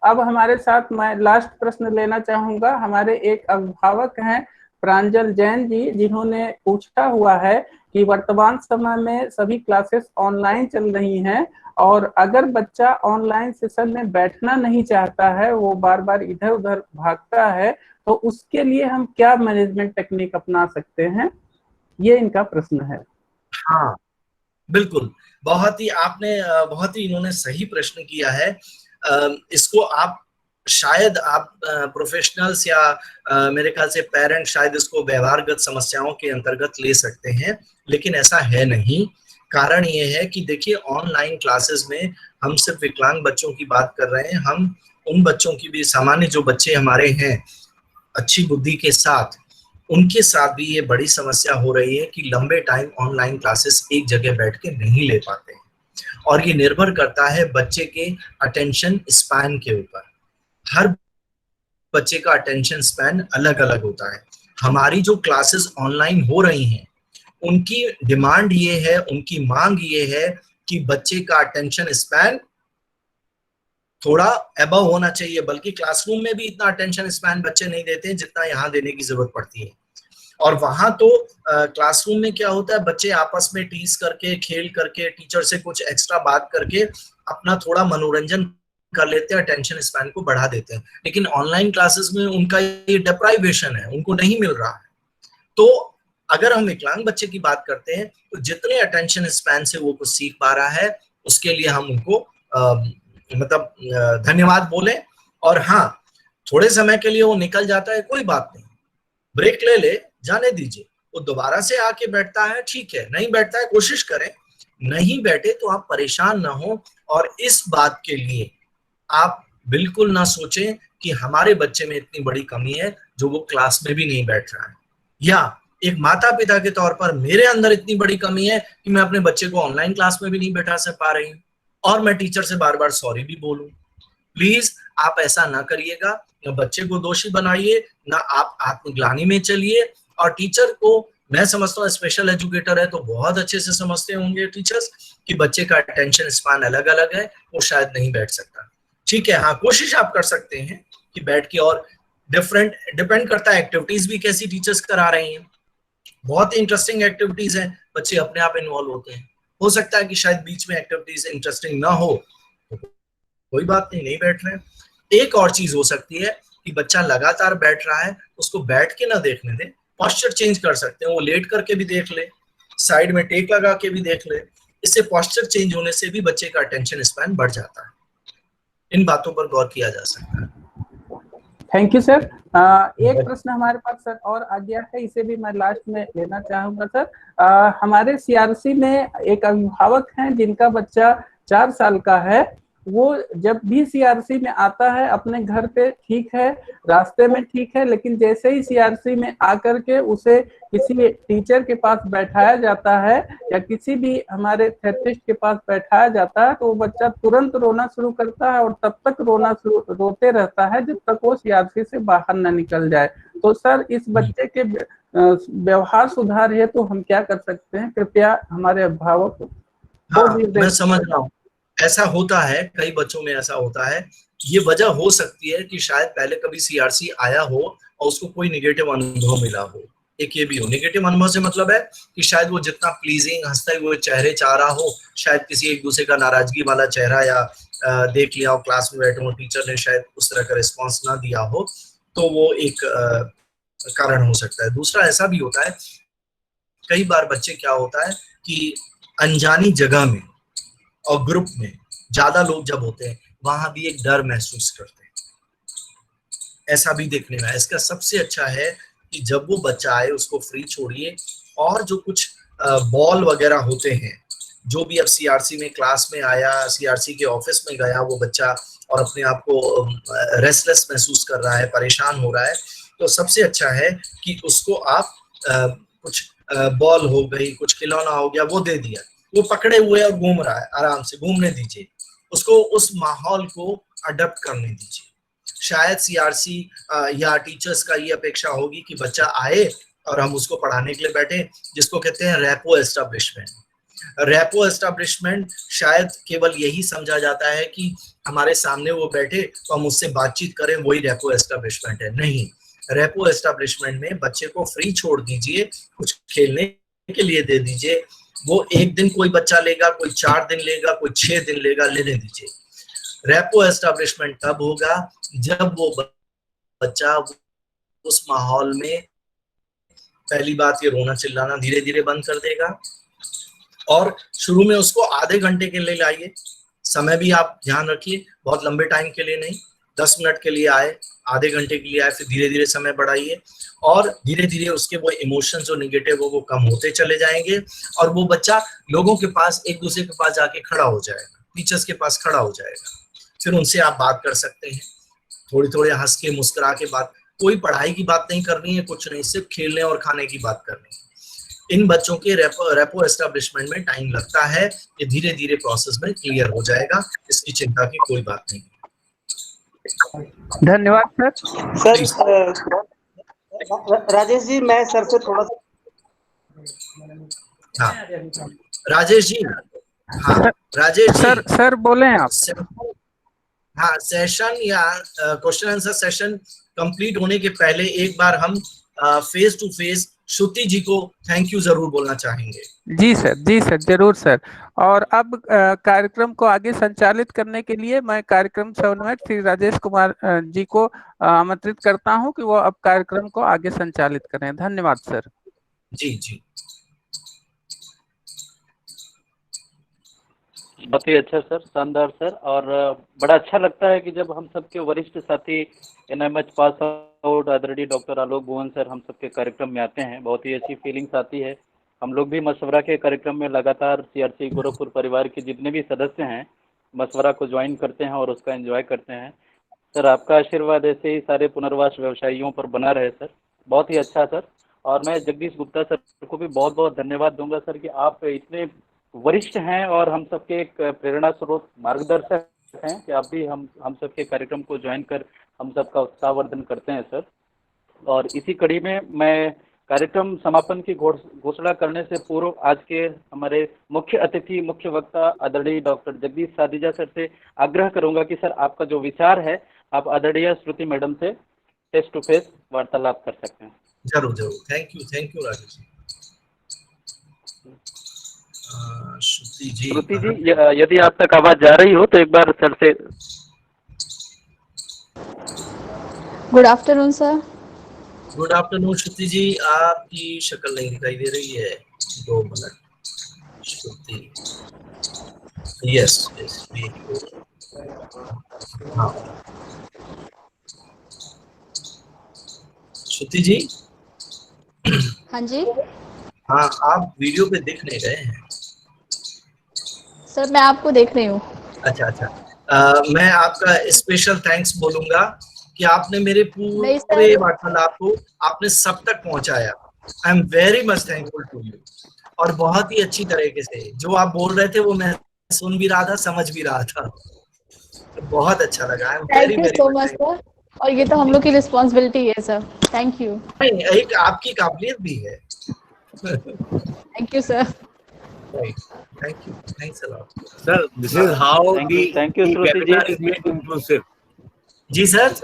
Speaker 4: अब हमारे साथ मैं लास्ट प्रश्न लेना चाहूंगा। हमारे एक अभिभावक हैं प्रांजल जैन जी, जिन्होंने पूछा हुआ है कि वर्तमान समय में सभी क्लासेस ऑनलाइन चल रही हैं और अगर बच्चा ऑनलाइन सेशन में बैठना नहीं चाहता है, वो बार बार इधर उधर भागता है, तो उसके लिए हम क्या मैनेजमेंट टेक्निक अपना सकते हैं, ये इनका प्रश्न है।
Speaker 3: हाँ बिल्कुल, बहुत ही इन्होंने सही प्रश्न किया है। इसको आप शायद आप प्रोफेशनल्स या मेरे ख्याल से पेरेंट शायद इसको व्यवहारगत समस्याओं के अंतर्गत ले सकते हैं, लेकिन ऐसा है नहीं। कारण ये है कि देखिए ऑनलाइन क्लासेस में हम सिर्फ विकलांग बच्चों की बात कर रहे हैं, हम उन बच्चों की भी, सामान्य जो बच्चे हमारे हैं अच्छी बुद्धि के साथ, उनके साथ भी ये बड़ी समस्या हो रही है कि लंबे टाइम ऑनलाइन क्लासेस एक जगह बैठ के नहीं ले पाते हैं, और ये निर्भर करता है बच्चे के अटेंशन स्पैन के ऊपर। हर बच्चे का अटेंशन स्पैन अलग अलग होता है। हमारी जो क्लासेस ऑनलाइन हो रही हैं उनकी डिमांड ये है, उनकी मांग ये है कि बच्चे का अटेंशन स्पैन थोड़ा अबव होना चाहिए, बल्कि क्लासरूम में भी इतना अटेंशन स्पैन बच्चे नहीं देते हैं जितना यहाँ देने की जरूरत पड़ती है। और वहां तो क्लासरूम में क्या होता है, बच्चे आपस में टीज करके, खेल करके, टीचर से कुछ एक्स्ट्रा बात करके अपना थोड़ा मनोरंजन कर लेते हैं, अटेंशन स्पैन को बढ़ा देते हैं। लेकिन ऑनलाइन क्लासेस में उनका ये डिप्राइवेशन है, उनको नहीं मिल रहा है। तो अगर हम विकलांग बच्चे की बात करते हैं तो जितने अटेंशन स्पैन से वो कुछ सीख पा रहा है उसके लिए हम उनको मतलब धन्यवाद बोले। और हाँ, थोड़े समय के लिए वो निकल जाता है, कोई बात नहीं, ब्रेक ले ले, जाने दीजिए। वो दोबारा से आके बैठता है, ठीक है, नहीं बैठता है, कोशिश करें। नहीं बैठे तो आप परेशान ना हो, और इस बात के लिए आप बिल्कुल ना सोचें कि हमारे बच्चे में इतनी बड़ी कमी है जो वो क्लास में भी नहीं बैठ रहा है, या एक माता पिता के तौर पर मेरे अंदर इतनी बड़ी कमी है कि मैं अपने बच्चे को ऑनलाइन क्लास में भी नहीं बैठा से पा रही हूँ, और मैं टीचर से बार बार सॉरी भी बोलूं। प्लीज आप ऐसा ना करिएगा, ना बच्चे को दोषी बनाइए, ना आप आत्मग्लानि में चलिए। और टीचर को मैं समझता हूँ, स्पेशल एजुकेटर है तो बहुत अच्छे से समझते होंगे टीचर्स कि बच्चे का अटेंशन स्पैन अलग अलग है, वो शायद नहीं बैठ सकता। ठीक है, हाँ, कोशिश आप कर सकते हैं कि बैठ के, और डिफरेंट डिपेंड करता है एक्टिविटीज भी कैसी टीचर्स करा रही हैं। बहुत ही इंटरेस्टिंग एक्टिविटीज हैं, बच्चे अपने आप इन्वॉल्व होते हैं। हो सकता है कि शायद बीच में एक्टिविटीज इंटरेस्टिंग ना हो, तो कोई बात नहीं, नहीं बैठ रहे। एक और चीज हो सकती है कि बच्चा लगातार बैठ रहा है, उसको बैठ के ना देखने दें, पॉस्चर चेंज कर सकते हैं। वो लेट करके भी देख ले, साइड में टेक लगा के भी देख ले। इससे पॉस्चर चेंज होने से भी बच्चे का अटेंशन स्पैन बढ़ जाता है। इन बातों पर गौर किया जा सकता है।
Speaker 4: Thank you sir. एक प्रश्न हमारे पास सर और आ गया है, इसे भी मैं लास्ट में लेना चाहूंगा सर। हमारे सीआरसी में एक अभिभावक हैं जिनका बच्चा 4 साल का है। वो जब भी सीआरसी में आता है अपने घर पे ठीक है, रास्ते में ठीक है, लेकिन जैसे ही सीआरसी में आकर के उसे किसी टीचर के पास बैठाया जाता है या किसी भी हमारे थेरेपिस्ट के पास बैठाया जाता है तो वो बच्चा तुरंत रोना शुरू करता है और तब तक रोते रहता है जब तक वो सीआरसी से बाहर न निकल जाए। तो सर, इस बच्चे के व्यवहार सुधार है तो हम क्या कर सकते हैं? कृपया हमारे अभिभावक को।
Speaker 3: हाँ, मैं समझ रहा हूँ, ऐसा होता है, कई बच्चों में ऐसा होता है। ये वजह हो सकती है कि शायद पहले कभी सीआरसी आया हो और उसको कोई नेगेटिव अनुभव मिला हो। एक ये भी हो, नेगेटिव अनुभव से मतलब है कि शायद वो जितना प्लीजिंग हंसते हुए चेहरे चाह रहा हो, शायद किसी एक दूसरे का नाराजगी वाला चेहरा या देख लिया हो, क्लास में बैठे हो, टीचर ने शायद उस तरह का रिस्पॉन्स ना दिया हो, तो वो एक कारण हो सकता है। दूसरा ऐसा भी होता है, कई बार बच्चे क्या होता है कि अनजानी जगह में और ग्रुप में ज्यादा लोग जब होते हैं वहां भी एक डर महसूस करते हैं, ऐसा भी देखने में। इसका सबसे अच्छा है कि जब वो बच्चा आए उसको फ्री छोड़िए, और जो कुछ बॉल वगैरह होते हैं, जो भी अब सीआरसी में क्लास में आया, सीआरसी के ऑफिस में गया वो बच्चा और अपने आप को रेस्टलेस महसूस कर रहा है, परेशान हो रहा है, तो सबसे अच्छा है कि उसको आप कुछ बॉल हो गई, कुछ खिलौना हो गया, वो दे दिया, वो पकड़े हुए और घूम रहा है, आराम से घूमने दीजिए उसको, उस माहौल को अडॉप्ट करने दीजिए। शायद सीआरसी या टीचर्स का ये अपेक्षा होगी कि बच्चा आए और हम उसको पढ़ाने के लिए बैठे, जिसको कहते हैं रेपो एस्टेब्लिशमेंट। रेपो एस्टेब्लिशमेंट शायद केवल यही समझा जाता है कि हमारे सामने वो बैठे तो हम उससे बातचीत करें, वही रेपो एस्टेब्लिशमेंट है। नहीं, रेपो एस्टेब्लिशमेंट में बच्चे को फ्री छोड़ दीजिए, कुछ खेलने के लिए दे दीजिए। वो एक दिन कोई बच्चा लेगा, कोई 4 दिन लेगा, कोई 6 दिन लेगा, लेने दीजिए। रेपो एस्टेब्लिशमेंट तब होगा जब वो बच्चा उस माहौल में पहली बात ये रोना चिल्लाना धीरे धीरे बंद कर देगा, और शुरू में उसको आधे घंटे के लिए लाइए। समय भी आप ध्यान रखिए, बहुत लंबे टाइम के लिए नहीं, 10 मिनट के लिए आए, आधे घंटे के लिए आए, फिर धीरे धीरे समय बढ़ाइए, और धीरे धीरे उसके वो इमोशन जो निगेटिव वो कम होते चले जाएंगे, और वो बच्चा लोगों के पास, एक दूसरे के पास जाके खड़ा हो जाएगा, टीचर्स के पास खड़ा हो जाएगा। फिर उनसे आप बात कर सकते हैं, थोड़ी थोड़ी हंस के मुस्कुरा के बात, कोई पढ़ाई की बात नहीं करनी है, कुछ नहीं, सिर्फ खेलने और खाने की बात करनी है। इन बच्चों के रेपो एस्टेब्लिशमेंट में टाइम लगता है, ये धीरे धीरे प्रोसेस में क्लियर हो जाएगा, इसकी चिंता की कोई बात नहीं।
Speaker 4: धन्यवाद सर।
Speaker 7: राजेश जी, मैं सर से थोड़ा सा।
Speaker 3: हाँ राजेश जी, हाँ राजेश जी,
Speaker 4: सर बोले आप।
Speaker 3: हाँ, सेशन या क्वेश्चन आंसर सेशन कंप्लीट होने के पहले एक बार हम फेस टू फेस श्रुति जी को थैंक यू जरूर बोलना चाहेंगे।
Speaker 4: जी सर, जरूर सर। और अब कार्यक्रम को आगे संचालित करने के लिए मैं कार्यक्रम समन्वयक श्री राजेश कुमार जी को आमंत्रित करता हूं कि वो अब कार्यक्रम को आगे संचालित करें। धन्यवाद सर।
Speaker 3: जी
Speaker 1: बहुत ही अच्छा सर, शानदार सर। और बड़ा अच्छा लगता है कि जब हम सबके वरिष्ठ साथी एनएमएच पास आउट आदरणीय डॉक्टर आलोक भुवन सर हम सबके कार्यक्रम में आते हैं, बहुत ही अच्छी फीलिंग्स आती है। हम लोग भी मशवरा के कार्यक्रम में लगातार सीआरसी गोरखपुर परिवार के जितने भी सदस्य हैं मशवरा को ज्वाइन करते हैं और उसका एंजॉय करते हैं। सर आपका आशीर्वाद ऐसे ही सारे पुनर्वास व्यवसायियों पर बना रहे सर, बहुत ही अच्छा सर। और मैं जगदीश गुप्ता सर को भी बहुत बहुत धन्यवाद दूंगा सर कि आप इतने वरिष्ठ हैं और हम सबके एक प्रेरणा स्रोत मार्गदर्शक हैं कि आप भी हम सबके कार्यक्रम को ज्वाइन कर हम सबका उत्साहवर्धन करते हैं सर। और इसी कड़ी में मैं कार्यक्रम समापन की घोषणा करने से पूर्व आज के हमारे मुख्य अतिथि मुख्य वक्ता आदरणीय डॉक्टर जगदीश सादिजा सर से आग्रह करूंगा कि सर आपका जो विचार है आप आदरणीय श्रुति मैडम से फेस टू फेस वार्तालाप कर सकते हैं।
Speaker 3: जरूर, थैंक यू राजेश जी। श्रुति जी,
Speaker 1: यदि आप तक आवाज जा रही हो तो एक बार सर से।
Speaker 8: Good afternoon sir.
Speaker 3: Good afternoon Shruti ji, आपकी शक्ल नहीं दिखाई दे रही है, 2 मिनट। श्रुति, यस हाँ श्रुति जी।
Speaker 8: हाँ जी।
Speaker 3: हाँ, आप वीडियो पे दिख नहीं रहे हैं।
Speaker 8: सर मैं आपको देख रही हूँ।
Speaker 3: अच्छा। मैं आपका स्पेशल थैंक्स बोलूंगा कि आपने मेरे पूरे वार्तालाप को आपने सब तक पहुंचाया। I am very much thankful to you. और बहुत ही अच्छी तरीके से जो आप बोल रहे थे वो मैं सुन भी रहा था, समझ भी रहा था, तो बहुत अच्छा लगा।
Speaker 8: Thank you so much sir. और ये तो हम लोग की रिस्पॉन्सिबिलिटी है सर। Thank you.
Speaker 3: एक आपकी काबिलियत भी है।
Speaker 8: Thank you sir.
Speaker 3: Thank you. Thanks a lot.
Speaker 6: Sir, this is how the
Speaker 1: webinar
Speaker 6: is made inclusive.
Speaker 3: जी sir,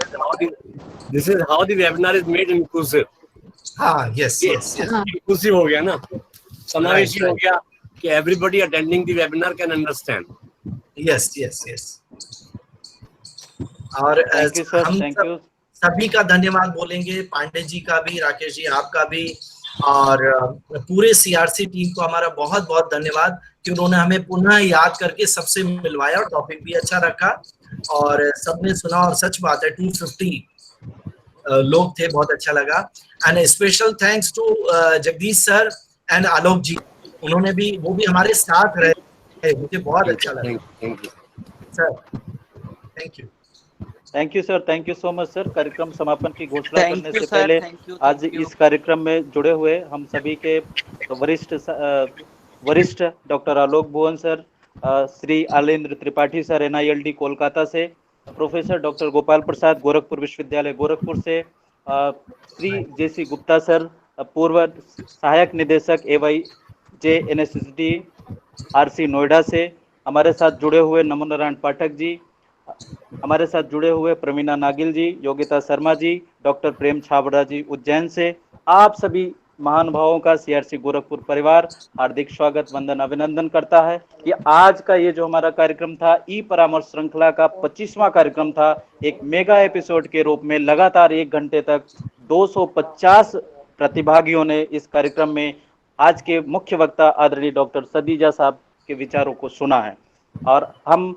Speaker 6: This is how the webinar is made inclusive.
Speaker 3: हाँ, yes.
Speaker 6: Inclusive हो गया ना, समावेशी हो गया कि everybody attending the webinar can understand.
Speaker 3: Yes. और हम सभी का धन्यवाद बोलेंगे, पांडे जी का भी, राकेश जी आपका भी, और पूरे सीआरसी टीम को हमारा बहुत बहुत धन्यवाद कि उन्होंने हमें पुनः याद करके सबसे मिलवाया और टॉपिक भी अच्छा रखा और सबने सुना। और सच बात है 250 लोग थे, बहुत अच्छा लगा। And special thanks to Jagdish sir and Alok ji, उन्होंने भी, वो भी हमारे साथ रहे, मुझे बहुत अच्छा लगा sir.
Speaker 1: Thank you sir, thank you so much sir. कार्यक्रम समापन की घोषणा करने से पहले आज इस कार्यक्रम में जुड़े हुए हम सभी के वरिष्ठ doctor Alok Bhuvan sir, Shri Alendra Tripathi sir NILD Kolkata से, प्रोफेसर डॉक्टर गोपाल प्रसाद, गोरखपुर विश्वविद्यालय गोरखपुर से, श्री जेसी गुप्ता सर, पूर्व सहायक निदेशक AYJ NSSD RC नोएडा से, हमारे साथ जुड़े हुए नमो नारायण पाठक जी, हमारे साथ जुड़े हुए प्रवीणा नागिल जी, योगिता शर्मा जी, डॉक्टर प्रेम छाबड़ा जी उज्जैन से, आप सभी महानुभावों का CRC गोरखपुर परिवार हार्दिक स्वागत, वंदन, अभिनंदन करता है कि आज का ये जो हमारा कार्यक्रम था, ई परामर्श श्रृंखला का 25वां कार्यक्रम था। एक मेगा एपिसोड के रूप में लगातार 1 घंटे तक 250 प्रतिभागियों ने इस कार्यक्रम में आज के मुख्य वक्ता आदरणीय डॉक्टर सदीजा साहब के विचारों को सुना है। और हम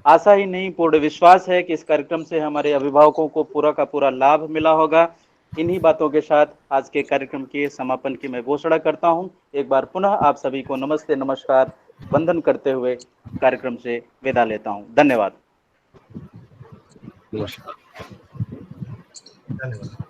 Speaker 1: आशा ही नहीं, पूर्ण विश्वास है कि इस कार्यक्रम से हमारे अभिभावकों को पूरा का पूरा लाभ मिला होगा। इन्हीं बातों के साथ आज के कार्यक्रम के समापन की मैं घोषणा करता हूं। एक बार पुनः आप सभी को नमस्ते, नमस्कार, वंदन करते हुए कार्यक्रम से विदा लेता हूं। धन्यवाद।
Speaker 6: नमस्कार।
Speaker 3: धन्यवाद।